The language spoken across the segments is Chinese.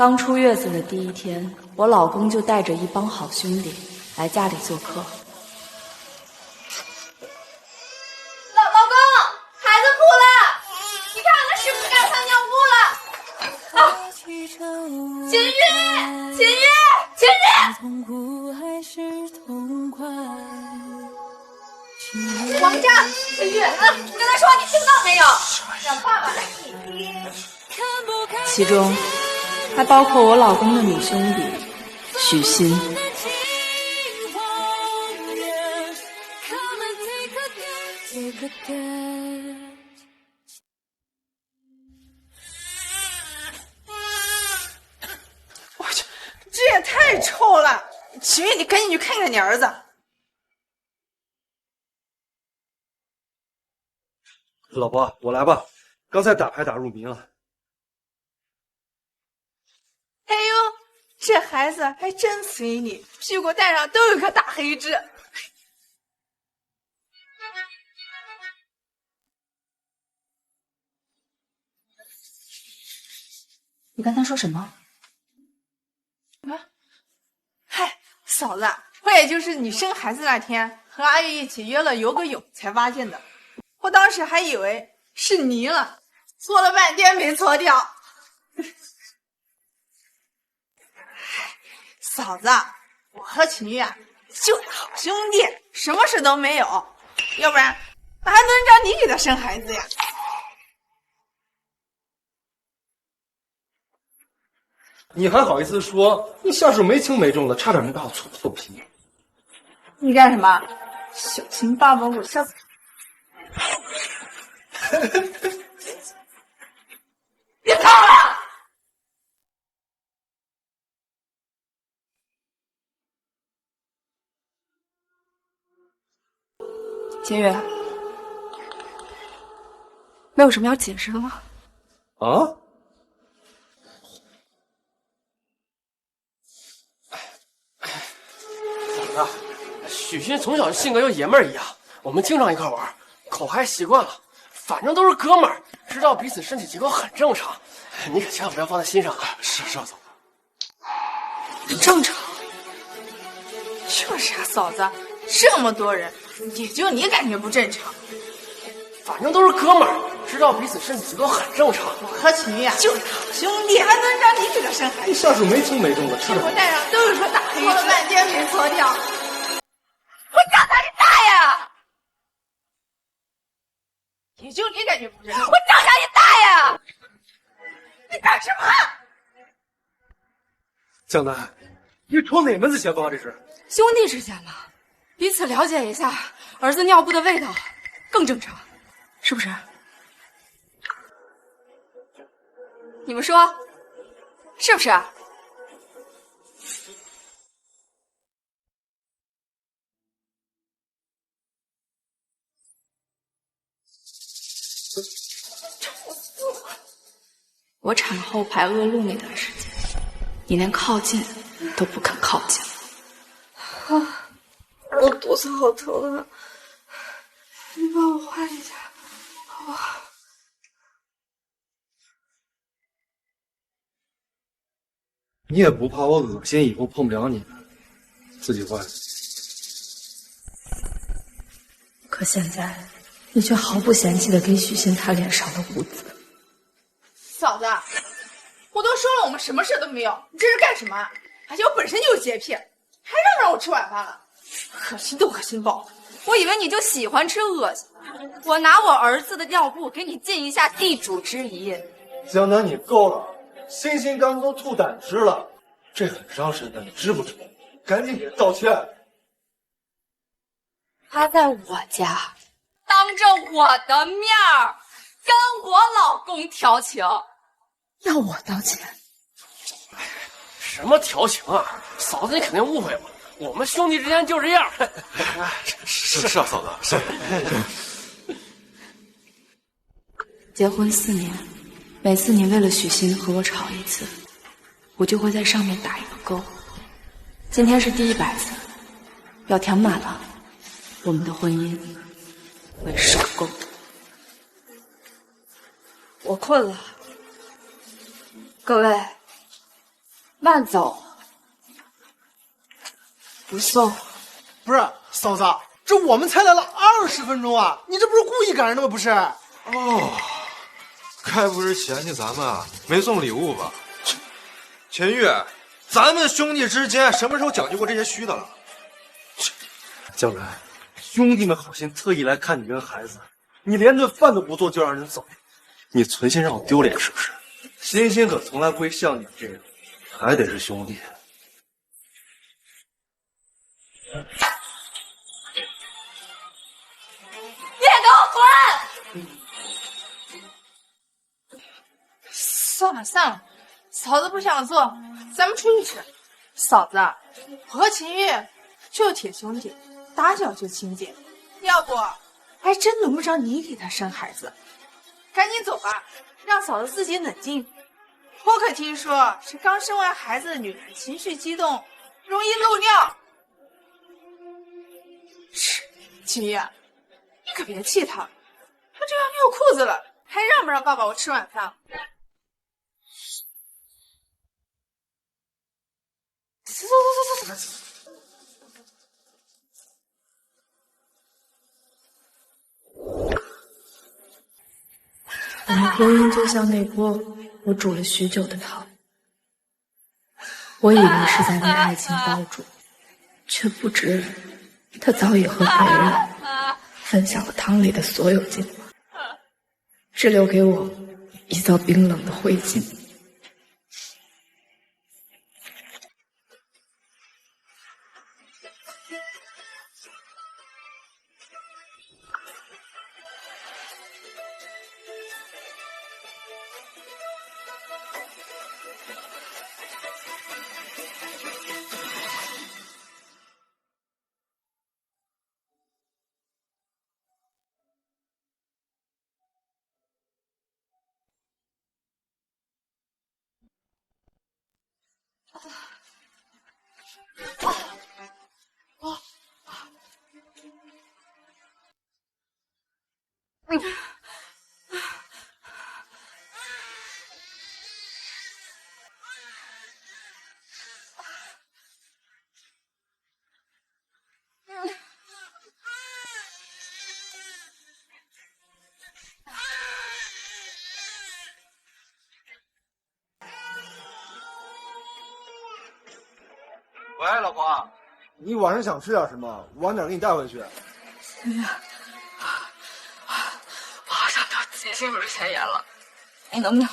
刚出月子的第一天，我老公就带着一帮好兄弟来家里做客。老公，孩子哭了，你看看是不是该换尿布了？啊，秦玉，王炸，秦玉，你跟他说你听到没有？让爸爸来听听。其中还包括我老公的女兄弟许昕。我去，这也太臭了！秦玉，你赶紧去看看你儿子。老婆，我来吧，刚才打牌打入迷了。哎呦，这孩子还真随你，屁股蛋上都有颗大黑痣。你刚才说什么？嗨，嫂子，我也就是你生孩子那天和阿玉一起约了游个泳才发现的，我当时还以为是你了，搓了半天没搓掉。嫂子，我和秦玉啊就是好兄弟，什么事都没有，要不然哪还轮着你给他生孩子呀？你还好意思说？你下手没轻没重的，差点没把我搓破皮。你干什么？小心爸爸，我下次。别闹了！秦宇，没有什么要解释的吗？啊？嫂子，许昕从小性格就爷们儿一样，我们经常一块玩，口嗨习惯了。反正都是哥们儿，知道彼此身体结构很正常，你可千万不要放在心上啊！是嫂子，正常。就是啊，嫂子，这么多人，也就你感觉不正常。反正都是哥们儿，知道彼此身体结构很正常。我和秦玉啊就是好兄弟，还轮着你给他生孩子？你下手没轻没重的，屁股蛋上都有颗大黑痣，搓了半天没搓掉。我长他你大爷！也就你感觉不正常。我长他你大爷！你干什么？江南，你闯哪门子邪风啊？这是兄弟之间嘛，彼此了解一下儿子尿布的味道，更正常，是不是？你们说，是不是？我产后排恶露那段时间，你连靠近都不肯靠近。啊，我肚子好疼啊！你帮我换一下，好不好？你也不怕我恶心，以后碰不了你，自己换。可现在，你却毫不嫌弃的给许昕她脸上的污渍。嫂子，我都说了，我们什么事都没有，你这是干什么？而且我本身就有洁癖，还让不让我吃晚饭了？恶心都恶心爆了！我以为你就喜欢吃恶心，我拿我儿子的尿布给你尽一下地主之谊。江南，你够了！欣欣刚都吐胆汁了，这很伤身的，你知不知道？赶紧给他道歉！他在我家，当着我的面儿跟我老公调情，要我道歉？什么调情啊？嫂子，你肯定误会了，我们兄弟之间就这样。是啊，嫂子，是。结婚4年，每次你为了许昕和我吵一次，我就会在上面打一个勾。今天是第100次，要填满了，我们的婚姻为首勾。我困了，各位，慢走，不送。不是嫂子，这我们才来了20分钟啊！你这不是故意赶人的吗？不是？哦，该不是嫌弃咱们啊没送礼物吧？秦玉，咱们兄弟之间什么时候讲究过这些虚的了？江南，兄弟们好心特意来看你跟孩子，你连顿饭都不做就让人走，你存心让我丢脸是不是？欣欣可从来不会像你这样，还得是兄弟。你也给我滚！算了算了，嫂子不想做，咱们出去吃。嫂子，我和秦玉就铁兄弟，打小就亲近，要不还真轮不着你给他生孩子。赶紧走吧，让嫂子自己冷静。我可听说是刚生完孩子的女人情绪激动，容易漏尿。秦玉，你可别气他，他就要尿裤子了，还让不让爸爸我吃晚饭？走走走走走。我们婚姻就像那锅我煮了许久的汤，我以为是在为爱情煲煮，却不知他早已和别人分享了汤里的所有精华，只留给我一遭冰冷的灰烬。喂，老婆，你晚上想吃点什么？晚点给你带回去。哎呀，我好像得急性乳腺炎了，你能不能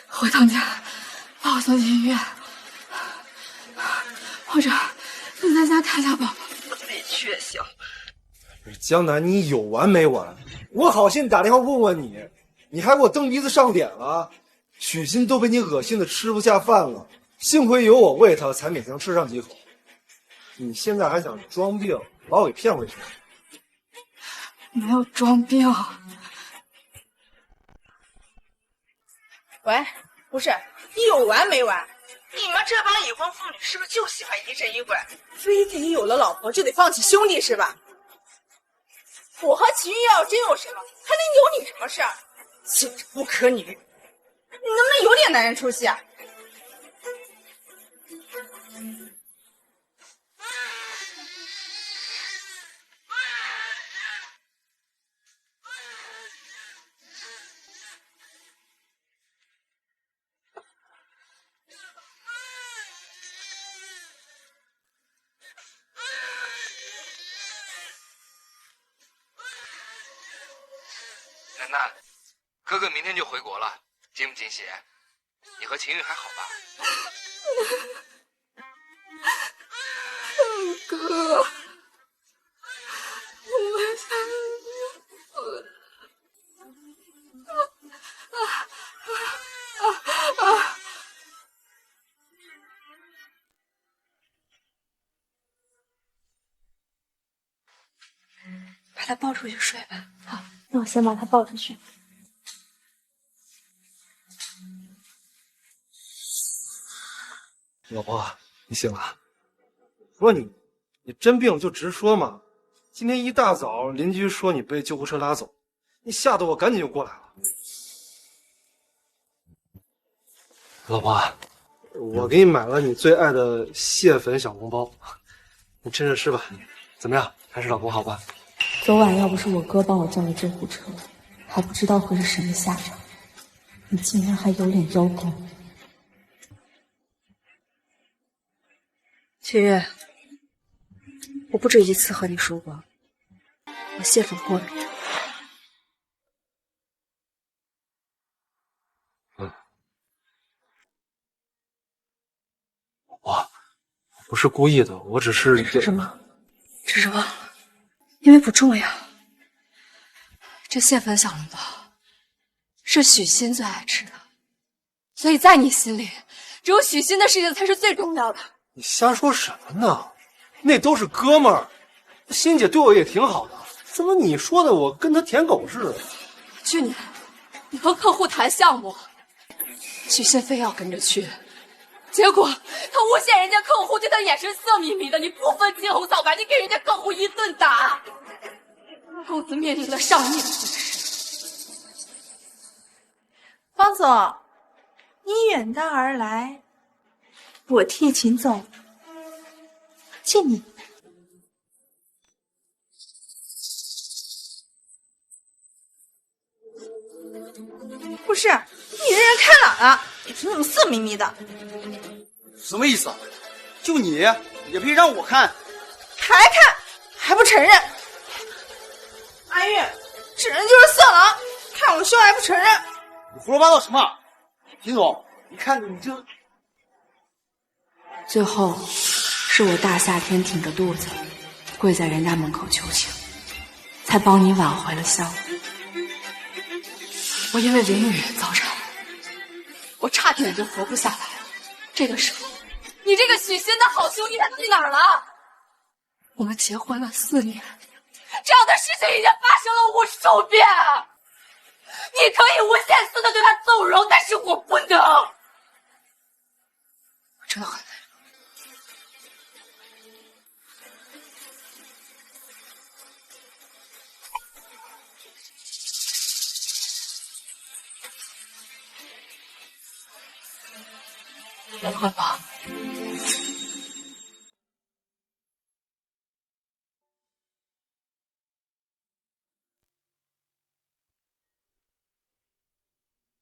回趟家把我送进医院，或者你在家看下宝宝，我自己去也行。江南，你有完没完？我好心打电话问问你，你还给我蹬鼻子上脸了。许昕都被你恶心的吃不下饭了，幸亏有我喂他，才勉强吃上几口。你现在还想装病，把我给骗回去？没有装病。喂，不是，你有完没完？你们这帮已婚妇女是不是就喜欢疑神疑鬼，非得有了老婆就得放弃兄弟是吧？我和秦玉要真有什么，还能有你什么事儿？简直不可理喻！你能不能有点男人出息啊？楠楠，哥哥明天就回国了，惊不惊喜？你和秦玉还好吧？哥，我想你死。把他抱出去睡吧。好，那我先把他抱出去。老婆，你醒了？说你真病了就直说嘛。今天一大早邻居说你被救护车拉走，你吓得我赶紧就过来了。老婆，我给你买了你最爱的蟹粉小笼包，你趁热吃吧。怎么样，还是老公好吧？昨晚要不是我哥帮我叫了救护车，还不知道会是什么下场。你竟然还有脸邀功！秦月，我不止一次和你说过，我蟹粉过敏。我不是故意的，我只是……什么？只是忘了，因为不重要。这蟹粉小笼包是许昕最爱吃的，所以在你心里，只有许昕的事情才是最重要的。你瞎说什么呢？那都是哥们儿，欣姐对我也挺好的，怎么你说的我跟她舔狗似的？去年你和客户谈项目，许昕非要跟着去，结果他诬陷人家客户对他眼神色迷迷的，你不分青红皂白，你给人家客户一顿打，公司面临了上亿的损失。方总，你远道而来，我替秦总敬你。不是，你这人看哪了？也是那么色眯眯的。什么意思啊？就你也配让我看？还看还不承认？阿玉，这人就是色狼，看我笑还不承认？你胡说八道什么？秦总，你看你这……最后是我大夏天挺着肚子跪在人家门口求情，才帮你挽回了项目。我因为林雨早产，我差点就活不下来了。这个时候，你这个许昕的好兄弟他去哪儿了？我们结婚了4年，这样的事情已经发生了无数遍。你可以无限次的对他纵容，但是我不能。我真的很累。结婚吧。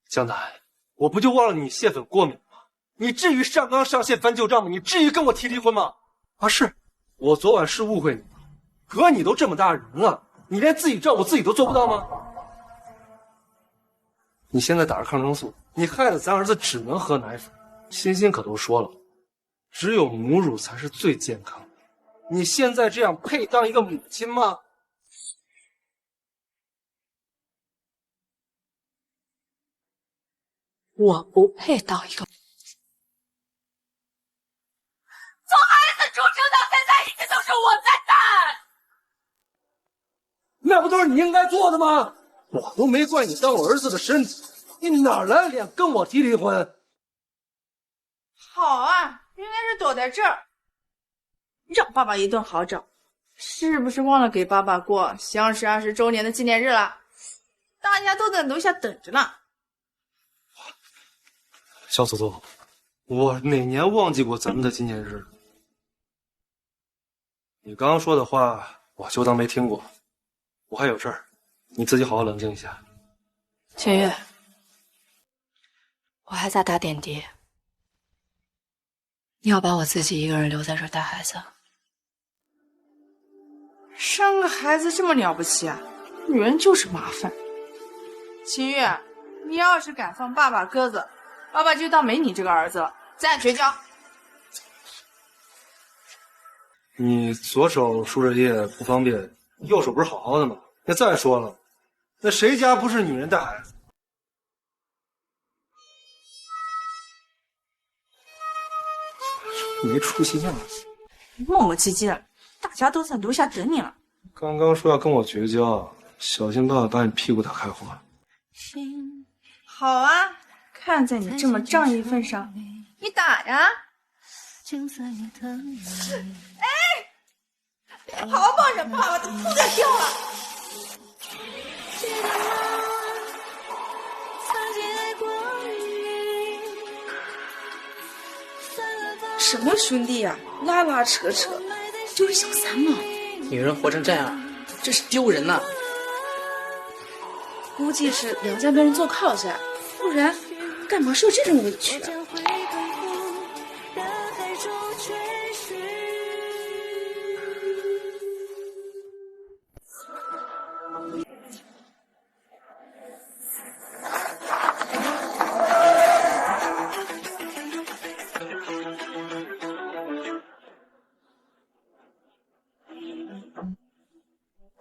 江南，我不就忘了你蟹粉过敏吗？你至于上纲上线翻旧账吗？你至于跟我提离婚吗？啊，是我昨晚是误会你了，可你都这么大人了，你连自己照顾自己都做不到吗？你现在打着抗生素，你害得咱儿子只能喝奶粉。欣欣可都说了，只有母乳才是最健康的。你现在这样配当一个母亲吗？我不配当一个。从孩子出生到现在，一直都是我在带。那不都是你应该做的吗？我都没怪你当我儿子的身子，你哪来脸跟我提离婚？好啊，应该是躲在这儿，让爸爸一顿好找。是不是忘了给爸爸过相识20周年的纪念日了？大家都在楼下等着呢。小祖宗，我哪年忘记过咱们的纪念日？你刚刚说的话，我就当没听过。我还有事儿，你自己好好冷静一下。秦月，我还在打点滴，你要把我自己一个人留在这儿带孩子？生个孩子这么了不起啊？女人就是麻烦。秦月，你要是敢放爸爸鸽子，爸爸就当没你这个儿子了，咱俩绝交。你左手输着液不方便，右手不是好好的吗？那再说了，那谁家不是女人带孩子？没出息样子，磨磨唧唧的，大家都在楼下等你了。刚刚说要跟我绝交，小心爸爸把你屁股打开花。好啊，看在你这么仗义份上，你打呀！哎，好好抱着爸爸，都哭在掉了。什么兄弟呀、拉拉扯扯，就是小三嘛。女人活成这样，真是丢人呐！估计是梁家被人做靠下，不然干嘛受这种委屈啊？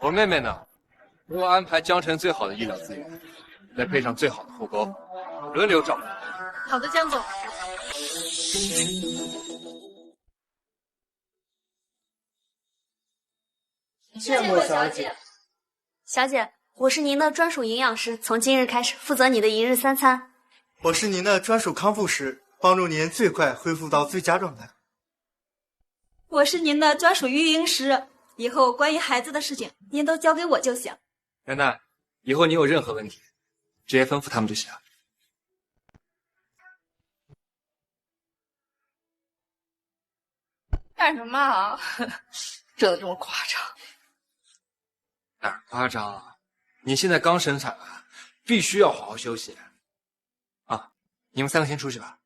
我妹妹呢？给我安排江城最好的医疗资源，再配上最好的护工，轮流照顾。好的，江总。谢幕小姐。小姐，我是您的专属营养师，从今日开始负责你的一日三餐。我是您的专属康复师，帮助您最快恢复到最佳状态。我是您的专属育婴师，以后关于孩子的事情，您都交给我就行。楠楠，以后你有任何问题，直接吩咐他们就行。干什么啊？真的这么夸张？哪儿夸张啊？你现在刚生产完，必须要好好休息。啊，你们3个先出去吧。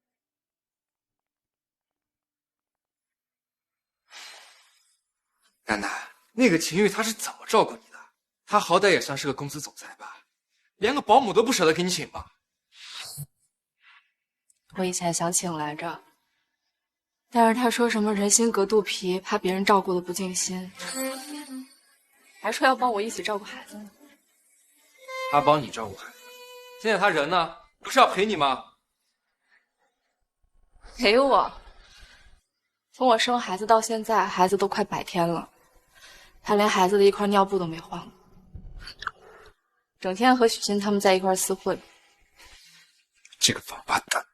楠楠，那个秦玉他是怎么照顾你的？他好歹也算是个公司总裁吧，连个保姆都不舍得给你请吧？我以前想请来着，但是他说什么人心隔肚皮，怕别人照顾的不尽心，还说要帮我一起照顾孩子呢。他帮你照顾孩子，现在他人呢？不是要陪你吗？陪我。从我生孩子到现在，孩子都快100天了，他连孩子的一块尿布都没换过，整天和许昕他们在一块厮混。这个王八蛋！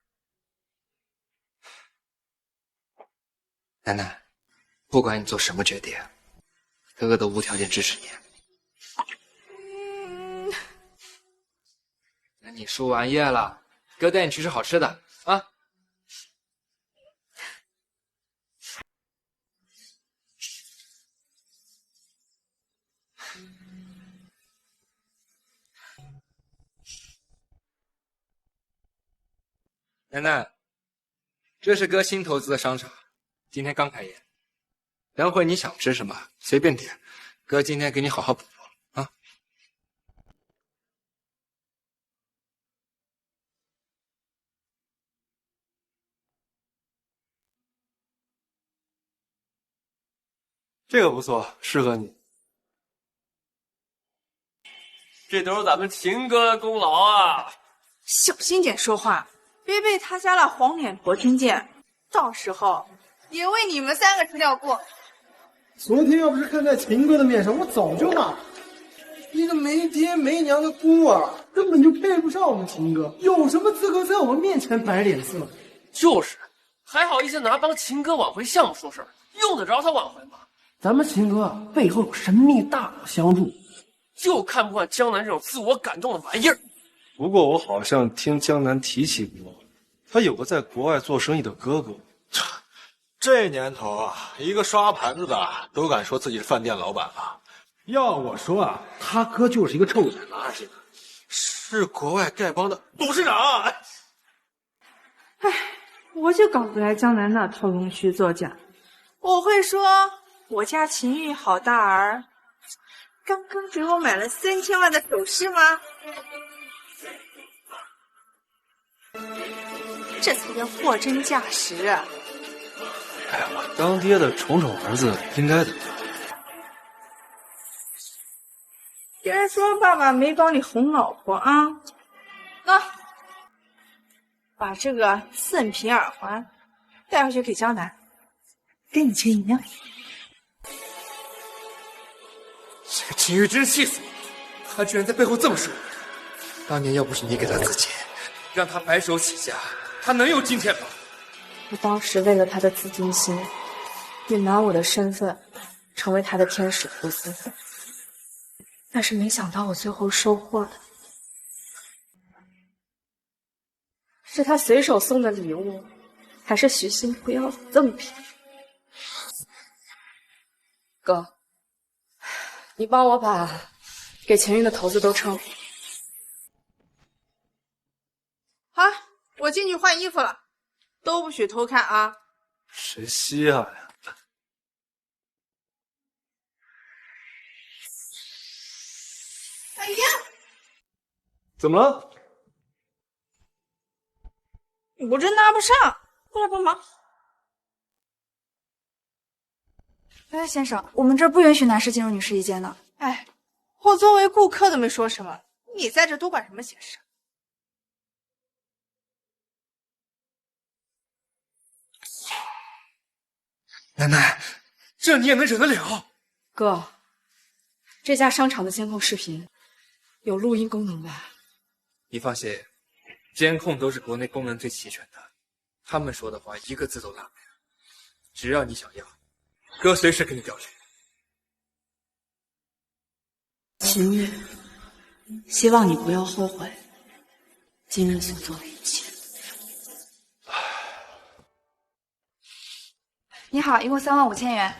楠楠，不管你做什么决定，哥哥都无条件支持你。那你输完液了，哥带你去吃好吃的啊！楠楠，这是哥新投资的商场，今天刚开业。等会你想吃什么随便点，哥今天给你好好补补啊。这个不错，适合你。这都是咱们秦哥的功劳啊！小心点说话，别被他家那黄脸婆听见，到时候也为你们3个吃掉锅。昨天要不是看在秦哥的面上，我早就骂了。一个没爹没娘的孤儿，根本就配不上我们秦哥，有什么资格在我们面前摆脸色？就是，还好意思拿帮秦哥挽回项目说事儿，用得着他挽回吗？咱们秦哥背后有神秘大佬相助，就看不惯江南这种自我感动的玩意儿。不过我好像听江南提起过，他有个在国外做生意的哥哥。这年头啊，一个刷盘子的都敢说自己是饭店老板了。要我说啊，他哥就是一个臭捡垃圾，是国外丐帮的董事长。唉，我就搞不来江南那套弄虚作假。我会说我家秦玉好大儿，刚刚给我买了3000万的首饰吗？这才叫货真价实啊！哎呀，我当爹的宠宠儿子应该的。别人说爸爸没帮你哄老婆啊，那把这个赠品耳环带回去给江南，跟以前一样。这个秦玉真气死我！他居然在背后这么说我。当年要不是你给他资金，让他白手起家，他能有今天吗？我当时为了他的自尊心，也拿我的身份成为他的天使投资，但是没想到我最后收获的是他随手送的礼物，还是许昕不要这么拼。哥，你帮我把给秦玉的投资都称。好，我进去换衣服了，都不许偷看啊！谁稀罕呀？哎呀，怎么了？我这拿不上，过来帮忙。哎，先生，我们这儿不允许男士进入女士一间的。哎，我作为顾客都没说什么，你在这多管什么闲事？奶奶，这你也能忍得了？哥，这家商场的监控视频有录音功能吧？你放心，监控都是国内功能最齐全的，他们说的话一个字都落不了。只要你想要，哥随时给你调取。秦玉，希望你不要后悔今日所做的一切。你好，一共35000元。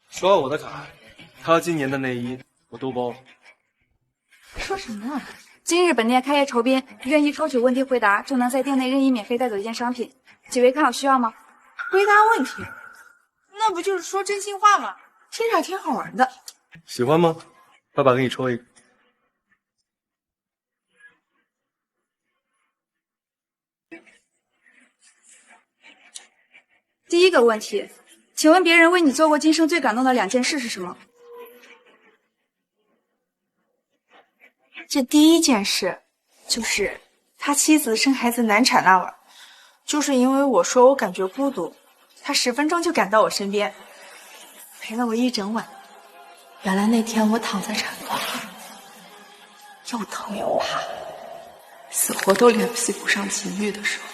刷我的卡，他今年的内衣我都包了。说什么啊？今日本店开业酬宾，愿意抽取问题回答，就能在店内任意免费带走一件商品。几位看有需要吗？回答问题，那不就是说真心话吗？听着还挺好玩的。喜欢吗？爸爸给你抽一个。第一个问题，请问别人为你做过今生最感动的2件事是什么？这第一件事就是他妻子生孩子难产那晚，就是因为我说我感觉孤独，他10分钟就赶到我身边，陪了我一整晚。原来那天我躺在产房，又疼又怕，死活都联系不上秦玉的时候，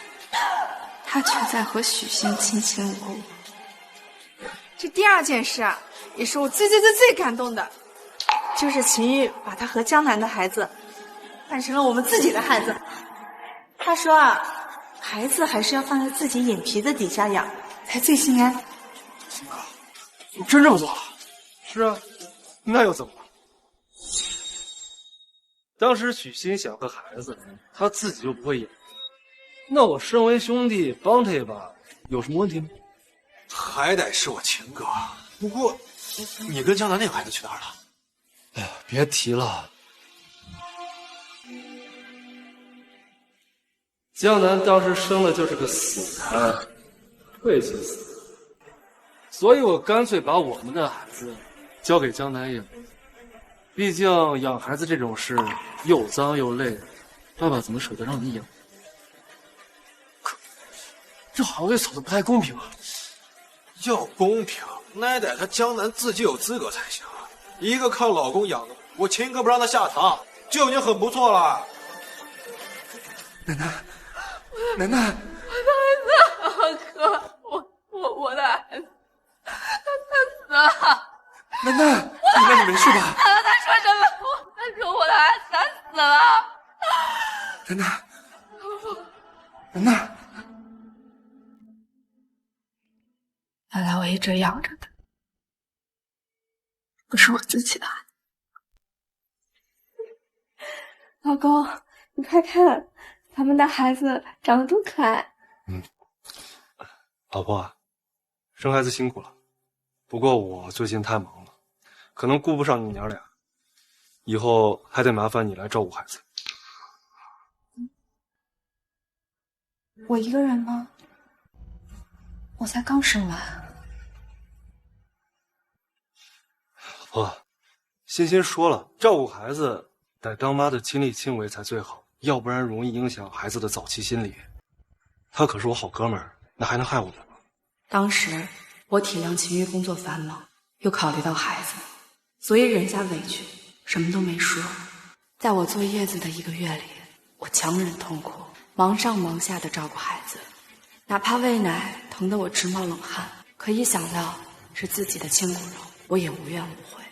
他却在和许昕卿卿我我。这第二件事啊，也是我最感动的，就是秦玉把他和江南的孩子换成了我们自己的孩子。他说啊，孩子还是要放在自己眼皮子底下养，才最心安。你真这么做了？是啊，那又怎么了？当时许昕想个孩子，他自己又不会养，那我身为兄弟帮他一把，有什么问题吗？还得是我秦哥。不过，你跟江南那个孩子去哪儿了？哎呀，别提了。江南当时生的就是个死胎，晦气死了，所以我干脆把我们的孩子交给江南养。毕竟养孩子这种事又脏又累，爸爸怎么舍得让你养？可这好像对嫂子不太公平啊！要公平，那得他江南自己有资格才行。一个靠老公养的，我秦哥不让他下堂，就已经很不错了。奶奶，奶奶，我的孩子，哥，我的孩子，他死了。奶奶，奶奶你没事吧？他说什么？他说我的孩子他死了。奶奶，奶奶，原来我一直养着的不是我自己的孩子。老公，你快看，咱们的孩子长得多可爱。老婆，生孩子辛苦了，不过我最近太忙了，可能顾不上你娘俩，以后还得麻烦你来照顾孩子。我一个人吗？我才刚生完。老婆，欣欣说了，照顾孩子得当妈的亲力亲为才最好，要不然容易影响孩子的早期心理。他可是我好哥们儿，那还能害我们吗？当时我体谅秦玉工作繁忙，又考虑到孩子，所以忍下委屈，什么都没说。在我坐月子的1个月里，我强忍痛苦，忙上忙下的照顾孩子，哪怕喂奶疼得我直冒冷汗，可一想到是自己的亲骨肉，我也无怨无悔。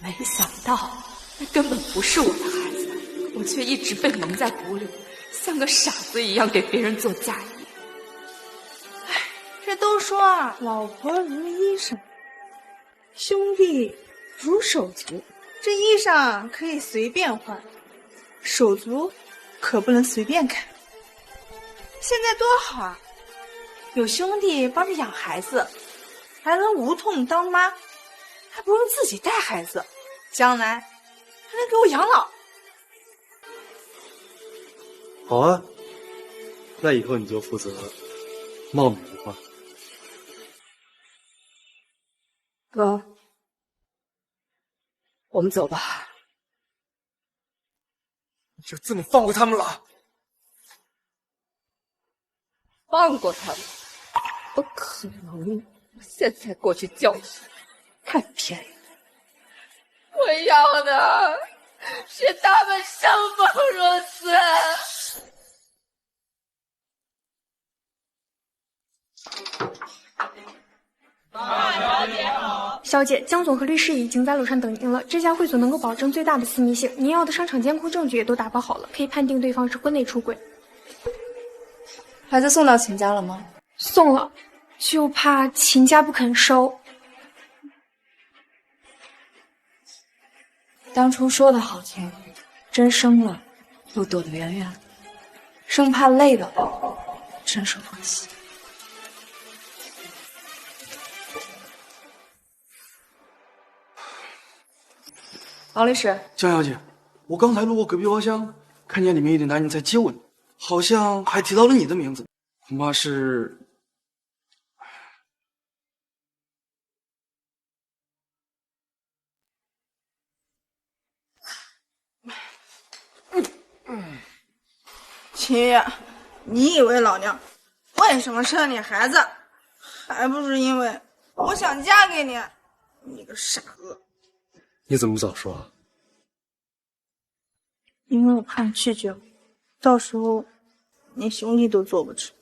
没想到那根本不是我的孩子，我却一直被蒙在鼓里，像个傻子一样给别人做嫁衣。这都说啊，老婆如衣裳，兄弟如手足。这衣裳可以随便换，手足可不能随便砍。现在多好啊，有兄弟帮着养孩子，还能无痛当妈，还不用自己带孩子，将来还能给我养老。好啊，那以后你就负责貌美如花。哥，我们走吧。你就这么放过他们了？放过他们？不可能！我现在过去教训，太便宜了。我要的是他们生不如死。小姐，江总和律师已经在楼上等您了。这家会所能够保证最大的私密性，您要的商场监控证据也都打包好了，可以判定对方是婚内出轨。孩子送到秦家了吗？送了，就怕秦家不肯收。当初说的好听，真生了又躲得远远，生怕累了，真是可惜。王律师，江小姐，我刚才路过隔壁包厢，看见里面有点男人在接吻，好像还提到了你的名字，恐怕是……秦月，你以为老娘为什么生你孩子，还不是因为我想嫁给你？你个傻子！你怎么不早说啊？因为我怕你拒绝我，到时候连兄弟都做不成。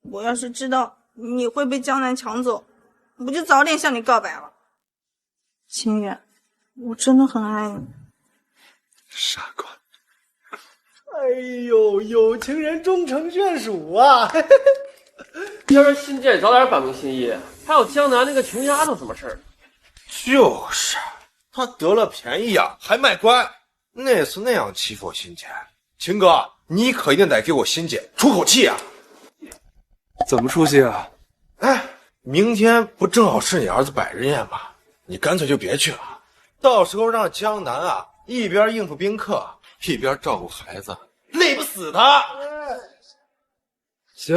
我要是知道你会被江南抢走，我就早点向你告白了。秦远，我真的很爱你。傻瓜！哎呦，有情人终成眷属啊！要是信件早点表明心意，还有江南那个穷丫头什么事儿？就是，他得了便宜呀，还卖乖，那次那样欺负我欣姐，秦哥，你可一定得给我欣姐出口气啊！怎么出息啊？哎，明天不正好是你儿子百日宴吗？你干脆就别去了，到时候让江南啊一边应付宾客，一边照顾孩子，累不死他。行，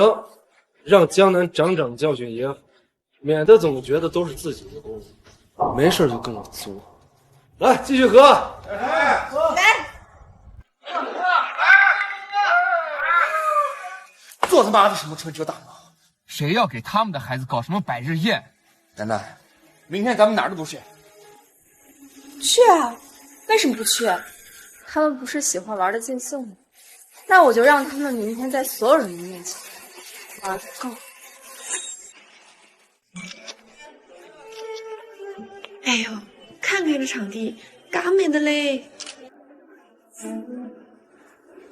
让江南长长教训也好，免得总觉得都是自己的功劳，没事就跟我作。来，继续喝。来，做他妈的什么春秋大梦？谁要给他们的孩子搞什么百日宴？楠楠，明天咱们哪儿都不去。去啊，为什么不去？他们不是喜欢玩的尽兴吗？那我就让他们明天在所有人的面前玩个够。哎呦，看看这场地，嘎美的嘞！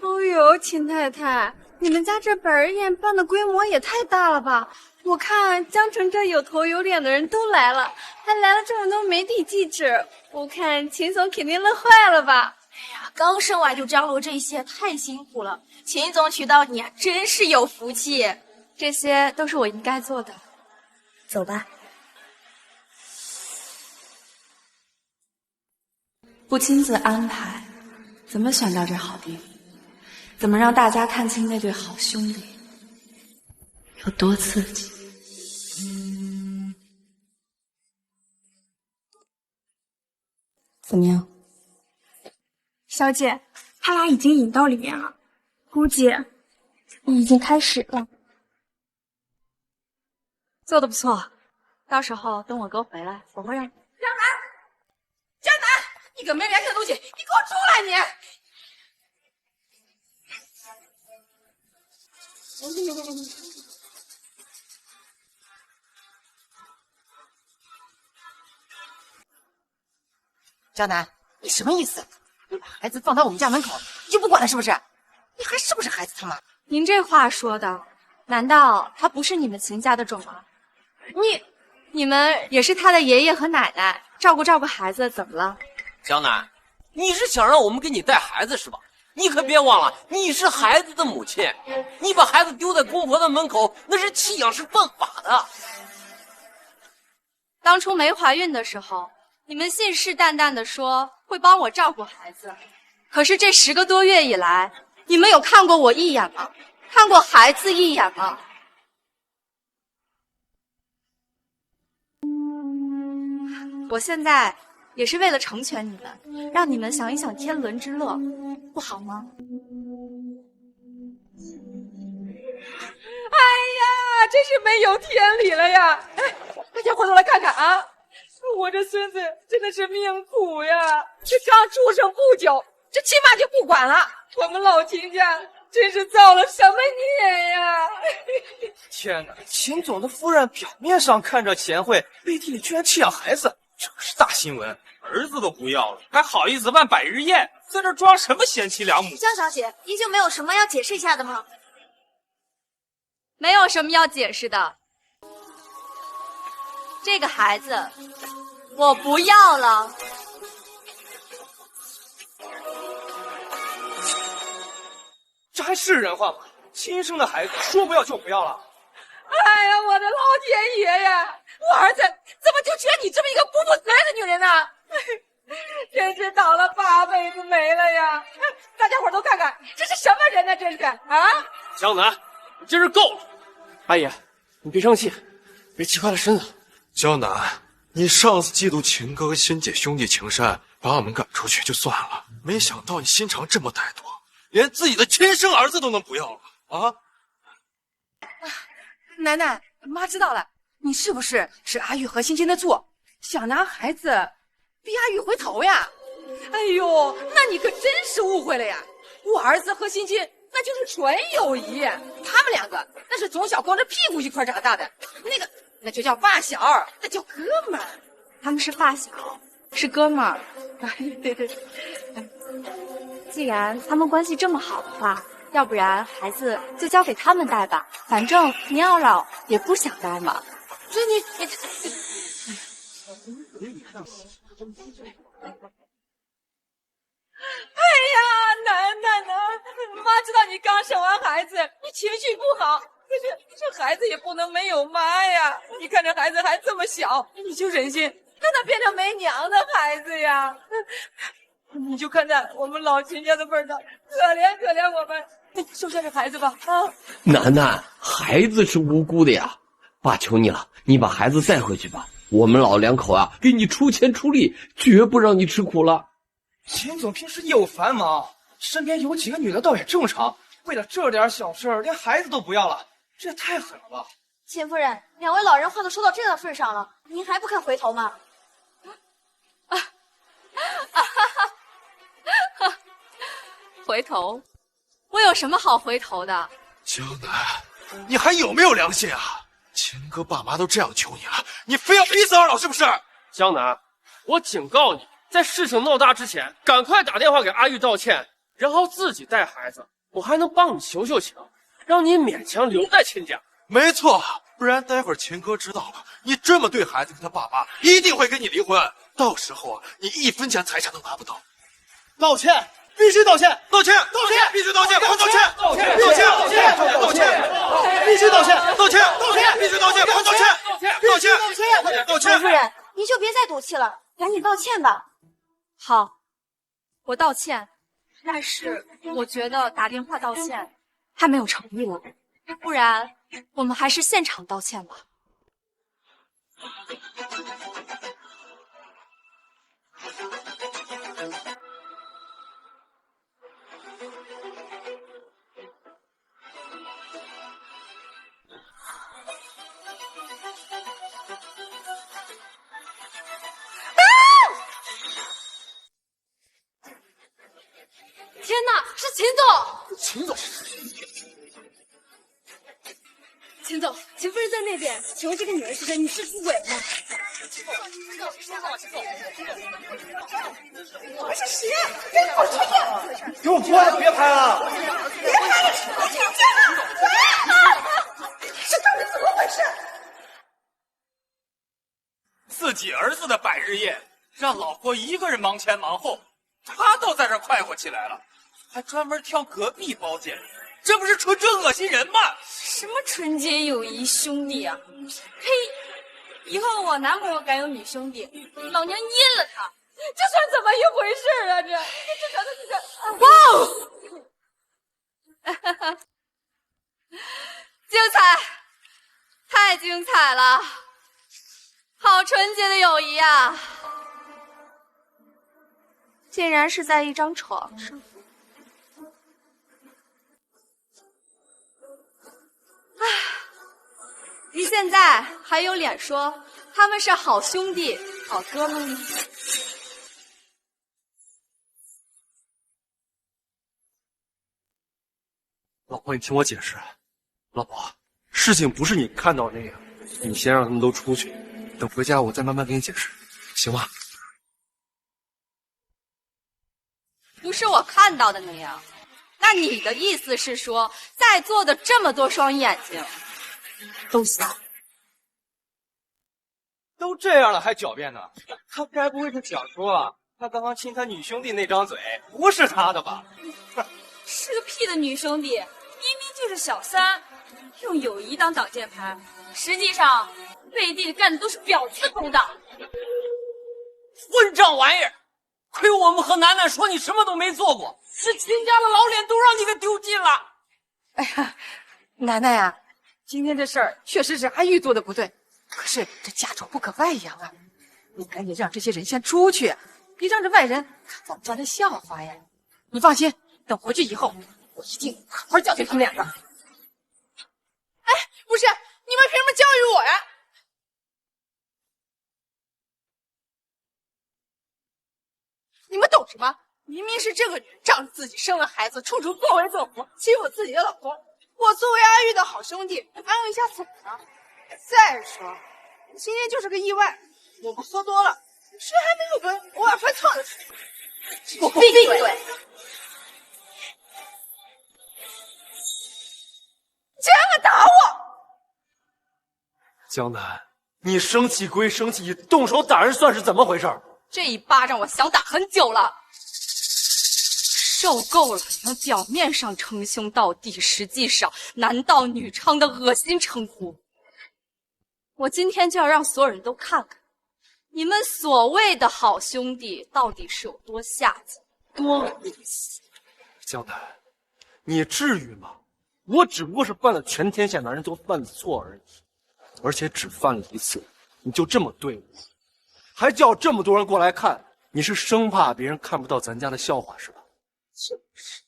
哦呦，秦太太，你们家这百日宴办的规模也太大了吧！我看江城这有头有脸的人都来了，还来了这么多媒体记者，我看秦总肯定乐坏了吧！哎呀，刚生完就张罗这些，太辛苦了。秦总娶到你啊，真是有福气。这些都是我应该做的。走吧。不亲自安排，怎么选到这好地方？怎么让大家看清那对好兄弟？有多刺激？怎么样？小姐，他俩已经引到里面了，估计已经开始了。做的不错，到时候等我哥回来，我会让江南，你个没良心的东西，你给我出来！你！江南，你什么意思？你把孩子放到我们家门口，你就不管了是不是？你还是不是孩子他妈？您这话说的，难道他不是你们秦家的种吗？你们也是他的爷爷和奶奶，照顾孩子，怎么了？江南，你是想让我们给你带孩子是吧？你可别忘了，你是孩子的母亲，你把孩子丢在公婆的门口，那是弃养，是犯法的。当初没怀孕的时候，你们信誓旦旦地说会帮我照顾孩子，可是这10个多月以来，你们有看过我一眼吗？看过孩子一眼吗？我现在也是为了成全你们，让你们享一享天伦之乐，不好吗？哎呀，真是没有天理了呀！哎，大家回头来看看啊，我这孙子真的是命苦呀！这刚出生不久，这亲妈就不管了，我们老秦家真是造了什么孽呀！天哪，秦总的夫人表面上看着贤惠，背地里居然弃养孩子，这可是大新闻。儿子都不要了，还好意思办百日宴，在这装什么贤妻良母？江小姐，您就没有什么要解释一下的吗？没有什么要解释的。这个孩子，我不要了。这还是人话吗？亲生的孩子说不要就不要了？哎呀，我的老天爷呀！我儿子怎么就缺你这么一个不负责任的女人呢？真是倒了8辈子霉了呀！大家伙都看看，这是什么人呢？这是啊！江南，你真是够了！阿姨，你别生气，别气坏了身子。江南，你上次嫉妒秦哥和欣姐兄弟情深，把我们赶出去就算了，没想到你心肠这么歹毒，连自己的亲生儿子都能不要了啊！奶奶，妈知道了，你是不是阿玉和欣欣的错，想拿孩子逼阿玉回头呀？哎呦，那你可真是误会了呀！我儿子和欣欣那就是纯友谊，他们2个那是从小光着屁股一块长大的，那就叫发小，那叫哥们儿。他们是发小，是哥们儿。对。既然他们关系这么好的话，要不然孩子就交给他们带吧，反正您二老也不想带嘛。这你哎呀，奶，妈知道你刚生完孩子，你情绪不好，可是这孩子也不能没有妈呀！你看这孩子还这么小，你就忍心让他变成没娘的孩子呀？你就看在我们老秦家的份上，可怜我们，收下这孩子吧！啊，楠楠，孩子是无辜的呀，爸求你了，你把孩子带回去吧，我们老2口啊，给你出钱出力，绝不让你吃苦了。秦总平时业务繁忙，身边有几个女的倒也正常，为了这点小事连孩子都不要了，这也太狠了吧！秦夫人，2位老人话都说到这个份上了，您还不肯回头吗？回头？我有什么好回头的？江南，你还有没有良心啊？秦哥爸妈都这样求你了，你非要逼死二老是不是？江南，我警告你，在事情闹大之前，赶快打电话给阿玉道歉，然后自己带孩子，我还能帮你求情，让你勉强留在秦家。没错，不然待会儿秦哥知道了，你这么对孩子跟他爸妈，一定会跟你离婚。到时候啊，你1分钱财产都拿不到。道歉，必须道歉！道歉！必须道歉！快道歉！道歉！必须道歉！道歉！必须道歉！快道歉！道歉！道歉！秦夫人，您就别再赌气了，赶紧道歉吧。好，我道歉，但是我觉得打电话道歉太没有诚意了，不然我们还是现场道歉吧。天哪，是秦总！秦总，秦总，秦夫人在那边，请问这个女人是谁？你是出轨了吗？我是谁？给我出去！给我滚！别拍了！别拍了，我请假了！己儿子的百日宴，让老婆一个人忙前忙后，他倒在这快活起来了，还专门挑隔壁包间，这不是纯纯恶心人吗？什么纯洁友谊兄弟啊！呸！以后我男朋友敢有女兄弟，老娘阴了他！这算怎么一回事啊？哇！精彩，太精彩了！好纯洁的友谊啊！竟然是在一张床上。你现在还有脸说他们是好兄弟、好哥们吗？老婆，你听我解释。老婆，事情不是你看到那样，你先让他们都出去，等回家我再慢慢给你解释，行吗？不是我看到的那样，那你的意思是说，在座的这么多双眼睛都瞎？都这样了还狡辩呢？他该不会是想说他刚刚亲他女兄弟那张嘴不是他的吧？是个屁的女兄弟，明明就是小三，用友谊当挡箭牌，实际上背地里干的都是婊子的勾当。混账玩意儿！亏我们和楠楠说你什么都没做过，是秦家的老脸都让你给丢尽了。哎呀，楠楠呀，今天这事儿确实是阿玉做的不对，可是这家丑不可外扬啊！你赶紧让这些人先出去，别让这外人看咱们家的笑话呀！你放心，等回去以后，我一定好好教训他们两个。哎，不是，你们凭什么教育我呀？你们懂什么？明明是这个女人仗着自己生了孩子，处处作威作福，欺负自己的老公。我作为阿玉的好兄弟，安慰一下怎么了？再说，今天就是个意外，我们喝多了，谁还没有个偶尔犯错的时候？给我闭嘴！竟然敢打我！江南，你生气归生气，你动手打人算是怎么回事？这一巴掌我想打很久了，受够了你们表面上称兄道弟，实际上男盗女娼的恶心称呼。我今天就要让所有人都看看，你们所谓的好兄弟到底是有多下贱，多恶心。江南，你至于吗？我只不过是犯了全天下男人都犯的错而已，而且只犯了一次，你就这么对我，还叫这么多人过来看，你是生怕别人看不到咱家的笑话是吧？是不是？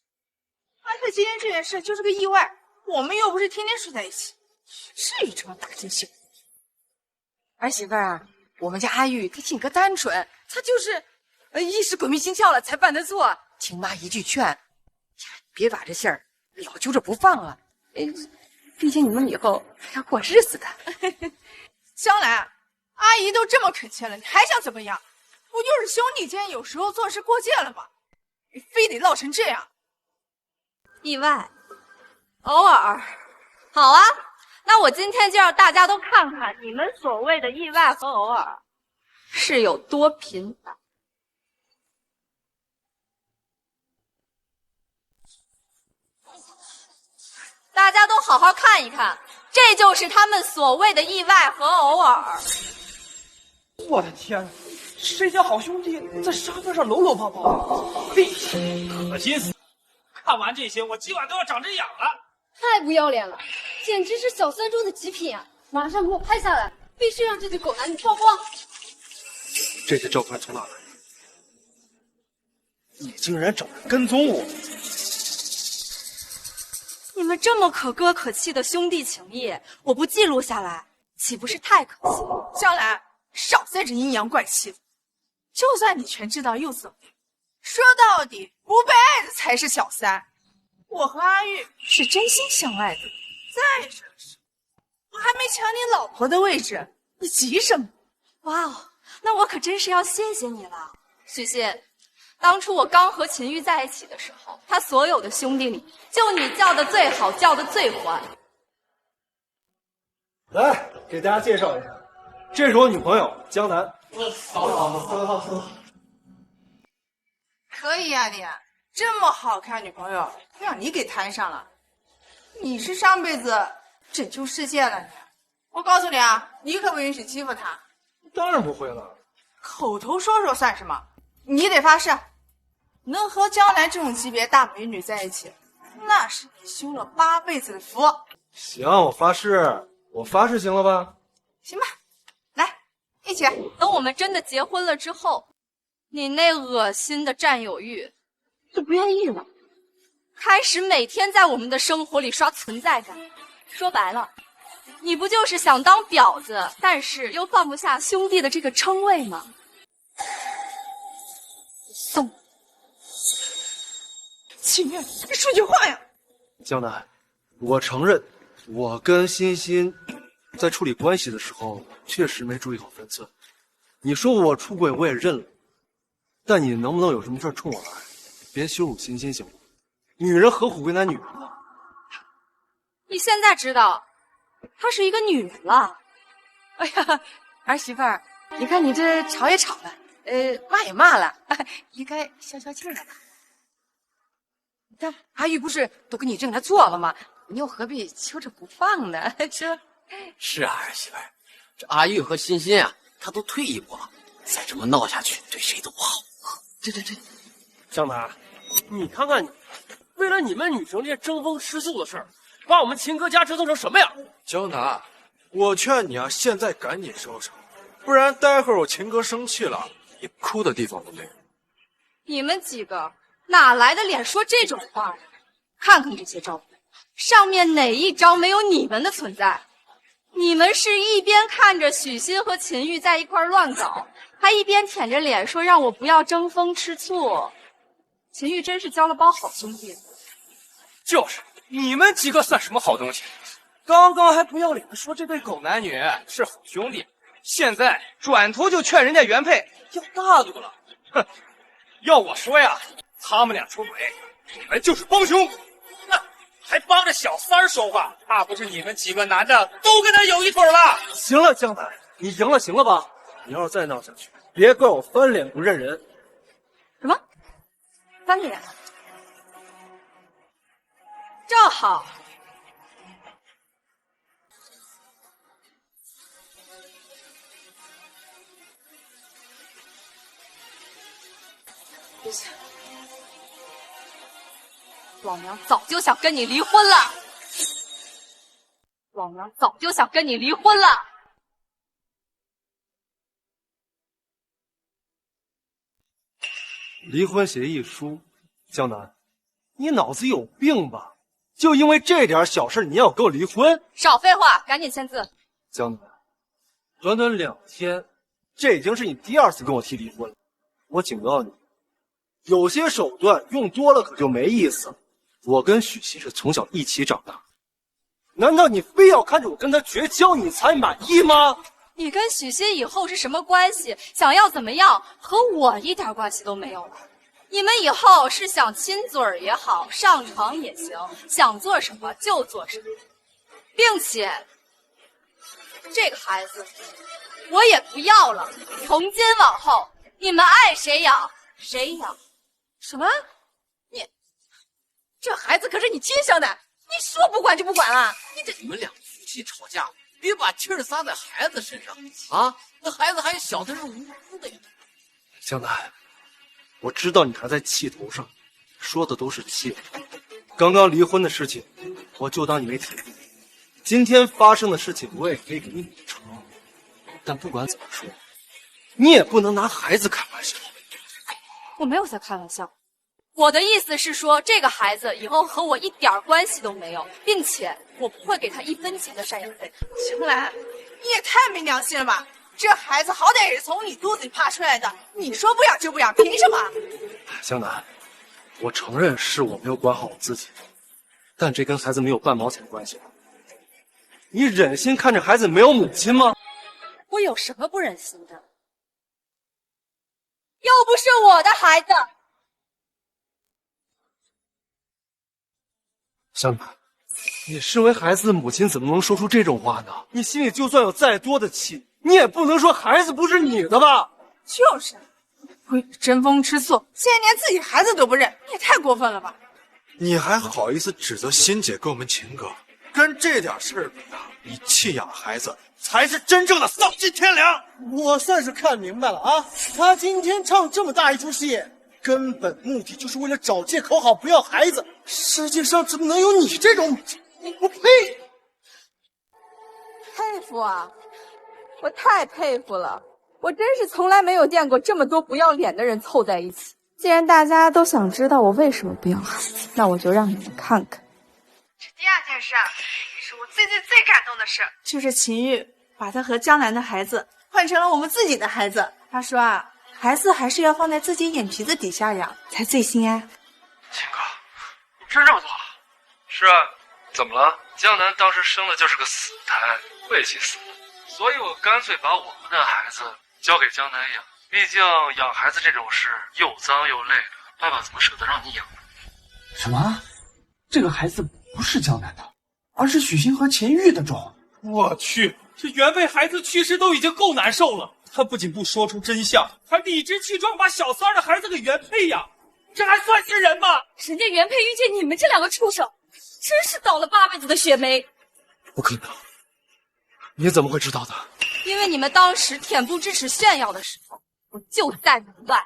而且今天这件事就是个意外，我们又不是天天睡在一起，至于这么大惊小怪？儿媳妇儿啊，我们家阿玉她性格单纯，她就是一时鬼迷心窍了才犯的错。听妈一句劝，别把这事儿老揪着不放啊！毕竟你们以后还要过日子的。香兰，阿姨都这么恳切了，你还想怎么样？不就是兄弟间有时候做事过界了吗？你非得闹成这样？意外，偶尔，好啊。那我今天就让大家都看看你们所谓的意外和偶尔是有多频繁。大家都好好看一看，这就是他们所谓的意外和偶尔。我的天，谁家好兄弟在沙发上搂搂抱抱的？嘿，恶心死！看完这些，我今晚都要长针痒了。太不要脸了，简直是小三中的极品啊！马上给我拍下来，必须让这对狗男女曝光。这些照片从哪来的？你竟然找人跟踪我！你们这么可歌可泣的兄弟情谊，我不记录下来，岂不是太可惜了？香兰，少在这阴阳怪气的。就算你全知道又怎么样？说到底，不被爱的才是小三。我和阿玉是真心相爱的。再者是，我还没抢你老婆的位置，你急什么？哇哦，那我可真是要谢谢你了，许昕。当初我刚和秦玉在一起的时候，他所有的兄弟里，就你叫的最好，叫的最欢。来，给大家介绍一下，这是我女朋友江南，可以呀，你这么好看女朋友，让你给摊上了，你是上辈子拯救世界了你。我告诉你啊，你可不允许欺负她。当然不会了。口头说说算什么？你得发誓，能和江南这种级别大美女在一起，那是你修了8辈子的福。行，我发誓，行了吧？行吧，来，一起。等我们真的结婚了之后，你那恶心的占有欲就不愿意了，开始每天在我们的生活里刷存在感。说白了，你不就是想当婊子，但是又放不下兄弟的这个称谓吗？送。秦月，你说句话呀！江南，我承认，我跟欣欣在处理关系的时候确实没注意好分寸。你说我出轨，我也认了。但你能不能有什么事冲我来？别羞辱欣欣行吗？女人何苦为难女人呢？你现在知道她是一个女人了。哎呀，儿媳妇儿，你看你这吵也吵了，骂也骂了，应该消消气了吧？但阿玉不是都给你认了错了吗？你又何必揪着不放呢？这是啊，儿媳妇儿，这阿玉和欣欣啊，她都退一步了，再这么闹下去，对谁都不好。这，江南，你看看你，为了你们女生这些争风吃醋的事儿，把我们秦哥家折腾成什么样？江南，我劝你啊，现在赶紧收手，不然待会儿我秦哥生气了，你哭的地方都没有。你们几个哪来的脸说这种话呀？看看这些照片，上面哪一张没有你们的存在？你们是一边看着许昕和秦玉在一块乱搞，还一边舔着脸说让我不要争风吃醋。秦玉真是交了包好兄弟。就是，你们几个算什么好东西？刚刚还不要脸的说这对狗男女是好兄弟，现在转头就劝人家原配要大度了。哼，要我说呀，他们俩出轨，你们就是帮凶。还帮着小三儿说话，怕不是你们几个男的都跟他有一腿了。行了，江南，你赢了，行了吧？你要是再闹下去，别怪我翻脸不认人。什么？翻脸？正好。不行。老娘早就想跟你离婚了，老娘早就想跟你离婚了。离婚协议书，江南，你脑子有病吧？就因为这点小事，你要跟我离婚？少废话，赶紧签字。江南，短短2天，这已经是你第2次跟我提离婚了。我警告你，有些手段用多了可就没意思。我跟许昕是从小一起长大，难道你非要看着我跟他绝交你才满意吗？你跟许昕以后是什么关系？想要怎么样，和我一点关系都没有了。你们以后是想亲嘴儿也好，上床也行，想做什么就做什么，并且这个孩子我也不要了。从今往后，你们爱谁养谁养。什么？这孩子可是你亲生的，你说不管就不管了？你们俩夫妻吵架，别把气儿撒在孩子身上啊！那孩子还小，他是无辜的呀。江南，我知道你还在气头上，说的都是气。刚刚离婚的事情，我就当你没提。今天发生的事情，我也可以给你补偿。但不管怎么说，你也不能拿孩子开玩笑。我没有在开玩笑。我的意思是说，这个孩子以后和我一点关系都没有，并且我不会给他1分钱的赡养费。秦岚，你也太没良心了吧！这孩子好歹也是从你肚子里爬出来的，你说不养就不养，凭什么？江南，我承认是我没有管好我自己，但这跟孩子没有半毛钱关系。你忍心看着孩子没有母亲吗？我有什么不忍心的？又不是我的孩子。江南，你身为孩子的母亲，怎么能说出这种话呢？你心里就算有再多的气，你也不能说孩子不是你的吧？就是，会争风吃醋，现在连自己孩子都不认，你也太过分了吧！你还好意思指责欣姐跟我们秦哥？跟这点事儿比啊，你弃养孩子才是真正的丧尽天良。我算是看明白了啊，他今天唱这么大一出戏，根本目的就是为了找借口好不要孩子。世界上怎么能有你这种母亲？我呸！佩服啊，我太佩服了，我真是从来没有见过这么多不要脸的人凑在一起。既然大家都想知道我为什么不要孩子，那我就让你们看看。这第二件事也是我最感动的事，就是秦玉把他和江南的孩子换成了我们自己的孩子。他说啊，孩子还是要放在自己眼皮子底下养才最心安。秦哥，你真这么做了？是啊，怎么了？江南当时生的就是个死胎，晦气死了，所以我干脆把我们的孩子交给江南养。毕竟养孩子这种事又脏又累的，爸爸怎么舍得让你养呢？什么？这个孩子不是江南的，而是许昕和钱玉的种。我去，这原配孩子去世都已经够难受了，他不仅不说出真相，还理直气壮把小三儿的孩子给原配养，这还算是人吗？人家原配遇见你们这两个畜生，真是倒了8辈子的血霉。不可能，你怎么会知道的？因为你们当时恬不知耻炫耀的时候，我就在门外，